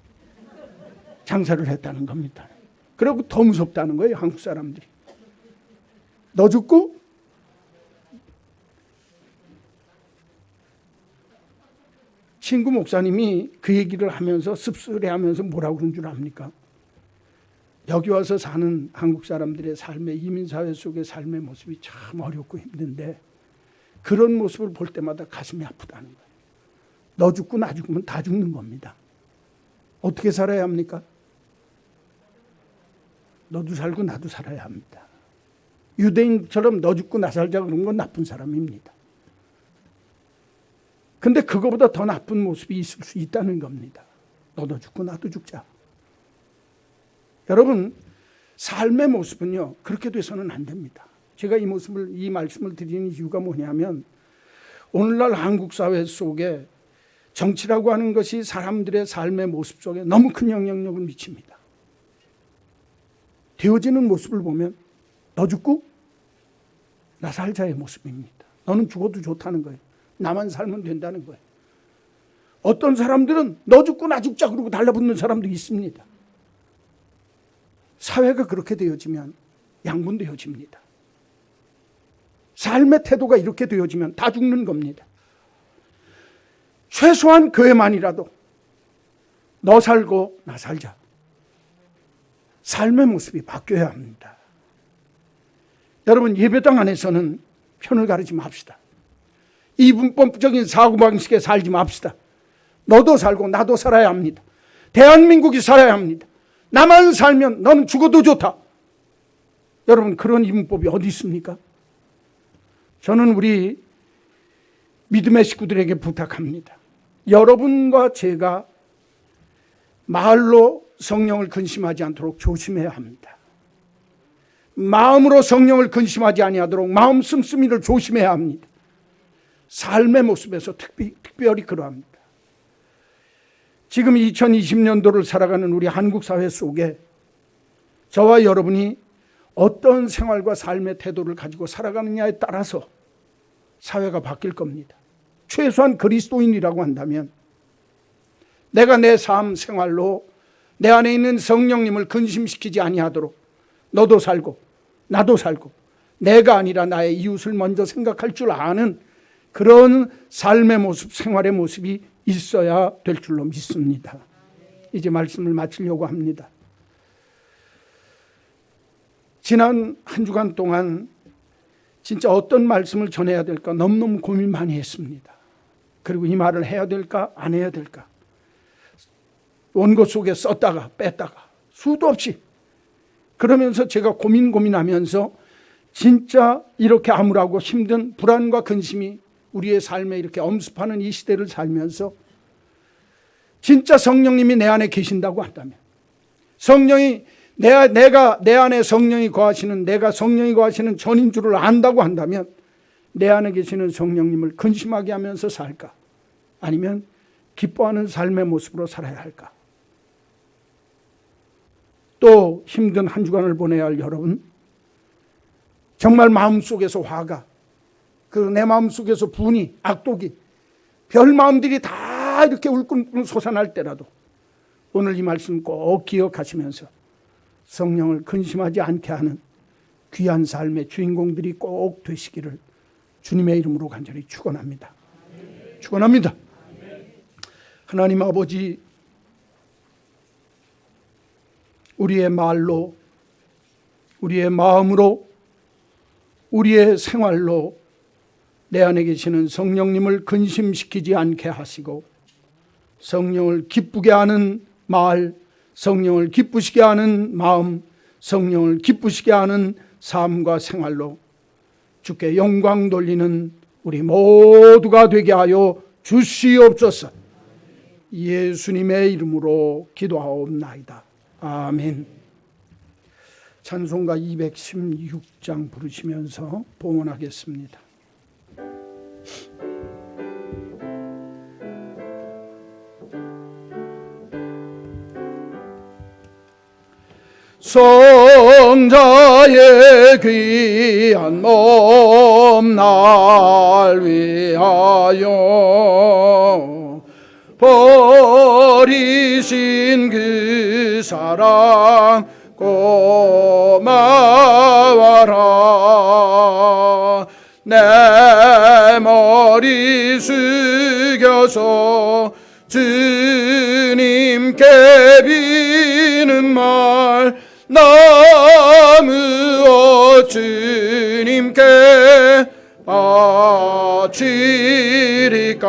장사를 했다는 겁니다. 그리고 더 무섭다는 거예요. 한국 사람들이. 너 죽고 친구 목사님이 그 얘기를 하면서 씁쓸해하면서 뭐라고 그런 줄 압니까? 여기 와서 사는 한국 사람들의 삶의, 이민사회 속의 삶의 모습이 참 어렵고 힘든데 그런 모습을 볼 때마다 가슴이 아프다는 거예요. 너 죽고 나 죽으면 다 죽는 겁니다. 어떻게 살아야 합니까? 너도 살고 나도 살아야 합니다. 유대인처럼 너 죽고 나 살자 그런 건 나쁜 사람입니다. 근데 그거보다 더 나쁜 모습이 있을 수 있다는 겁니다. 너도 죽고 나도 죽자. 여러분, 삶의 모습은요, 그렇게 돼서는 안 됩니다. 제가 이 말씀을 드리는 이유가 뭐냐면, 오늘날 한국 사회 속에 정치라고 하는 것이 사람들의 삶의 모습 속에 너무 큰 영향력을 미칩니다. 되어지는 모습을 보면 너 죽고 나 살자의 모습입니다. 너는 죽어도 좋다는 거예요. 나만 살면 된다는 거예요. 어떤 사람들은 너 죽고 나 죽자 그러고 달라붙는 사람도 있습니다. 사회가 그렇게 되어지면 양분되어집니다. 삶의 태도가 이렇게 되어지면 다 죽는 겁니다. 최소한 교회만이라도 너 살고 나 살자. 삶의 모습이 바뀌어야 합니다. 여러분, 예배당 안에서는 편을 가르지 맙시다. 이분법적인 사고방식에 살지 맙시다. 너도 살고 나도 살아야 합니다. 대한민국이 살아야 합니다. 나만 살면 너는 죽어도 좋다. 여러분, 그런 이분법이 어디 있습니까? 저는 우리 믿음의 식구들에게 부탁합니다. 여러분과 제가 말로 성령을 근심하지 않도록 조심해야 합니다. 마음으로 성령을 근심하지 아니하도록 마음 씀씀이를 조심해야 합니다. 삶의 모습에서 특별히 그러합니다. 지금 2020년도를 살아가는 우리 한국 사회 속에 저와 여러분이 어떤 생활과 삶의 태도를 가지고 살아가느냐에 따라서 사회가 바뀔 겁니다. 최소한 그리스도인이라고 한다면 내가 내 삶 생활로 내 안에 있는 성령님을 근심시키지 아니하도록 너도 살고 나도 살고 내가 아니라 나의 이웃을 먼저 생각할 줄 아는 그런 삶의 모습, 생활의 모습이 있어야 될 줄로 믿습니다. 이제 말씀을 마치려고 합니다. 지난 한 주간 동안 진짜 어떤 말씀을 전해야 될까 너무너무 고민 많이 했습니다. 그리고 이 말을 해야 될까 안 해야 될까 원고 속에 썼다가 뺐다가 수도 없이 그러면서 제가 고민하면서 진짜 이렇게 암울하고 힘든 불안과 근심이 우리의 삶에 이렇게 엄습하는 이 시대를 살면서 진짜 성령님이 내 안에 계신다고 한다면, 성령이 내가 내 안에 성령이 거하시는, 내가 성령이 거하시는 전인 줄을 안다고 한다면 내 안에 계시는 성령님을 근심하게 하면서 살까? 아니면 기뻐하는 삶의 모습으로 살아야 할까? 또 힘든 한 주간을 보내야 할 여러분, 정말 마음속에서 화가, 내 마음속에서 분이, 악독이, 별 마음들이 다 이렇게 울끈울끈 솟아날 때라도 오늘 이 말씀 꼭 기억하시면서 성령을 근심하지 않게 하는 귀한 삶의 주인공들이 꼭 되시기를 주님의 이름으로 간절히 축원합니다. 축원합니다. 하나님 아버지, 우리의 말로, 우리의 마음으로, 우리의 생활로 내 안에 계시는 성령님을 근심시키지 않게 하시고 성령을 기쁘게 하는 말, 성령을 기쁘시게 하는 마음, 성령을 기쁘시게 하는 삶과 생활로 주께 영광 돌리는 우리 모두가 되게 하여 주시옵소서. 예수님의 이름으로 기도하옵나이다. 아멘. 찬송가 216장 부르시면서 봉헌하겠습니다. 성자의 귀한 몸 날 위하여 버리신 그 사랑 고마워라. 내 머리 숙여서 주님께 비는 말 나무어 주님께 바치리까.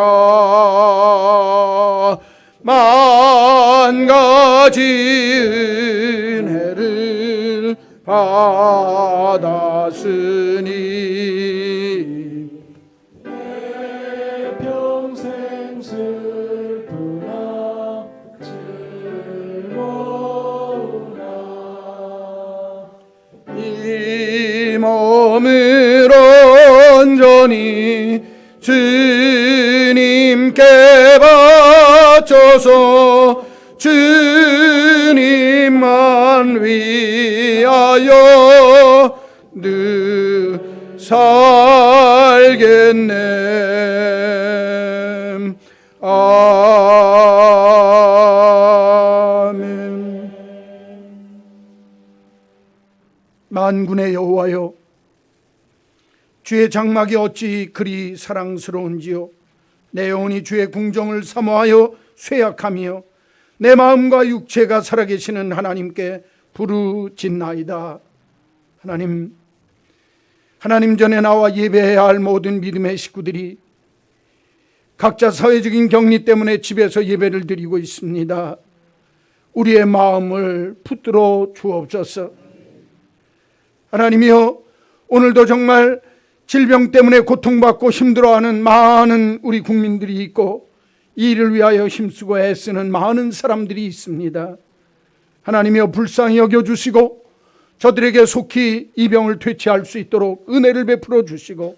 만 가지 은혜를 받았으니 내 평생 슬프나 즐거우나 이 몸을 온전히 주님께 바쳐서 주님만 위하여 늘 살겠네. 아멘. 만군의 여호와여, 주의 장막이 어찌 그리 사랑스러운지요. 내 영혼이 주의 궁정을 사모하여 쇠약하며 내 마음과 육체가 살아계시는 하나님께 부르짖나이다. 하나님 전에 나와 예배해야 할 모든 믿음의 식구들이 각자 사회적인 격리 때문에 집에서 예배를 드리고 있습니다. 우리의 마음을 붙들어 주옵소서. 하나님이여, 오늘도 정말 질병 때문에 고통받고 힘들어하는 많은 우리 국민들이 있고 이 일을 위하여 힘쓰고 애쓰는 많은 사람들이 있습니다. 하나님이여, 불쌍히 여겨주시고 저들에게 속히 이 병을 퇴치할 수 있도록 은혜를 베풀어 주시고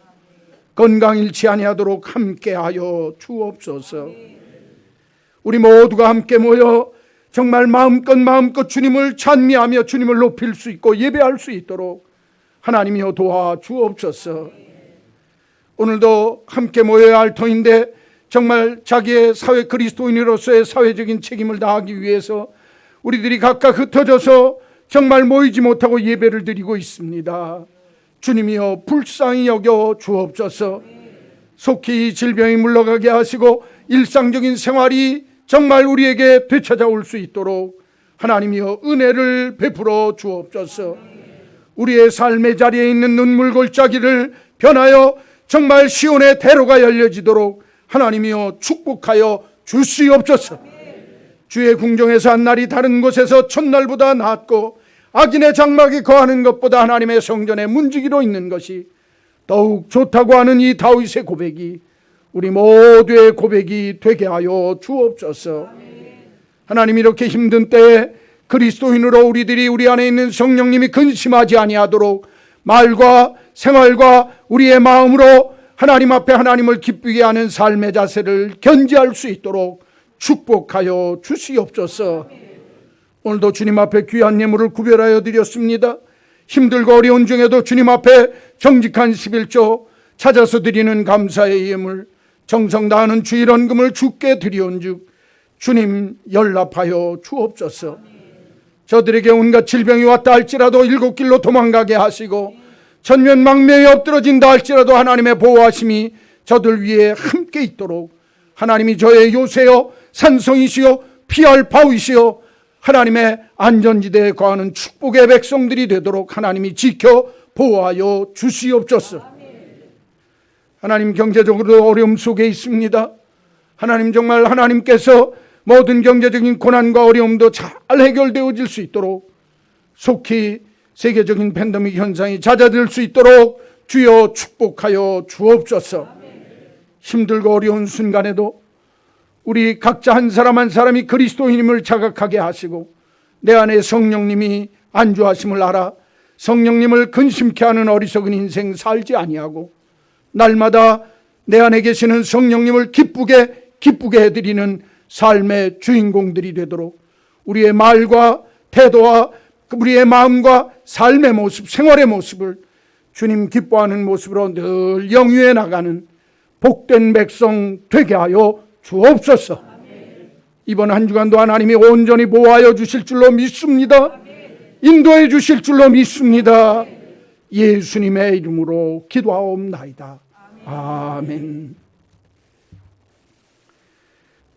건강 잃지 아니하도록 함께하여 주옵소서. 우리 모두가 함께 모여 정말 마음껏 주님을 찬미하며 주님을 높일 수 있고 예배할 수 있도록 하나님이여 도와 주옵소서. 오늘도 함께 모여야 할 터인데 정말 자기의 사회 그리스도인으로서의 사회적인 책임을 다하기 위해서 우리들이 각각 흩어져서 정말 모이지 못하고 예배를 드리고 있습니다. 주님이여 불쌍히 여겨 주옵소서. 속히 이 질병이 물러가게 하시고 일상적인 생활이 정말 우리에게 되찾아올 수 있도록 하나님이여 은혜를 베풀어 주옵소서. 우리의 삶의 자리에 있는 눈물 골짜기를 변하여 정말 시온의 대로가 열려지도록 하나님이여 축복하여 주시옵소서. 주의 궁정에서 한 날이 다른 곳에서 첫날보다 낫고 악인의 장막에 거하는 것보다 하나님의 성전에 문지기로 있는 것이 더욱 좋다고 하는 이 다윗의 고백이 우리 모두의 고백이 되게 하여 주옵소서. 하나님, 이렇게 힘든 때에 그리스도인으로 우리들이 우리 안에 있는 성령님이 근심하지 아니하도록 말과 생활과 우리의 마음으로 하나님 앞에 하나님을 기쁘게 하는 삶의 자세를 견지할 수 있도록 축복하여 주시옵소서. 오늘도 주님 앞에 귀한 예물을 구별하여 드렸습니다. 힘들고 어려운 중에도 주님 앞에 정직한 11조 찾아서 드리는 감사의 예물, 정성 다하는 주일헌금을 주께 드리온즉 주님 연락하여 주옵소서. 저들에게 온갖 질병이 왔다 할지라도 일곱 길로 도망가게 하시고 전면망명에 엎드러진다 할지라도 하나님의 보호하심이 저들 위에 함께 있도록 하나님이 저의 요새여 산성이시여 피할 바위시여 하나님의 안전지대에 거하는 축복의 백성들이 되도록 하나님이 지켜 보호하여 주시옵소서. 하나님, 경제적으로 어려움 속에 있습니다. 하나님, 정말 하나님께서 모든 경제적인 고난과 어려움도 잘 해결되어질 수 있도록 속히 세계적인 팬데믹 현상이 잦아들 수 있도록 주여 축복하여 주옵소서. 힘들고 어려운 순간에도 우리 각자 한 사람 한 사람이 그리스도인임을 자각하게 하시고 내 안에 성령님이 안주하심을 알아 성령님을 근심케 하는 어리석은 인생 살지 아니하고 날마다 내 안에 계시는 성령님을 기쁘게 해드리는 삶의 주인공들이 되도록 우리의 말과 태도와 우리의 마음과 삶의 모습, 생활의 모습을 주님 기뻐하는 모습으로 늘 영위해 나가는 복된 백성 되게 하여 주옵소서. 이번 한 주간도 하나님이 온전히 보호하여 주실 줄로 믿습니다. 인도해 주실 줄로 믿습니다. 예수님의 이름으로 기도하옵나이다. 아멘.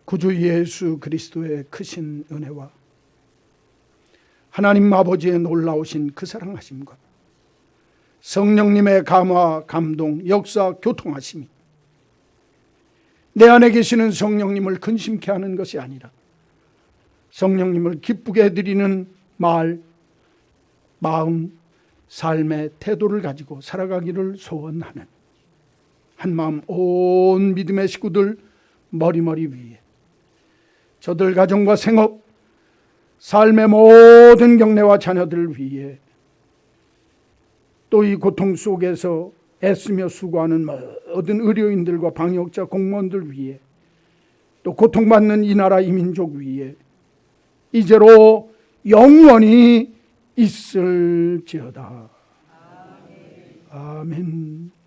구주 예수 그리스도의 크신 은혜와 하나님 아버지의 놀라우신 그 사랑하심과 성령님의 감화, 감동, 역사, 교통하심이 내 안에 계시는 성령님을 근심케 하는 것이 아니라 성령님을 기쁘게 해드리는 말, 마음, 삶의 태도를 가지고 살아가기를 소원하는 한마음 온 믿음의 식구들 머리머리 위에 저들 가정과 생업, 삶의 모든 경례와 자녀들 위에 또 이 고통 속에서 애쓰며 수고하는 모든 의료인들과 방역자 공무원들 위에 또 고통받는 이 나라 이 민족 위에 이제로 영원히 있을지어다. 아멘.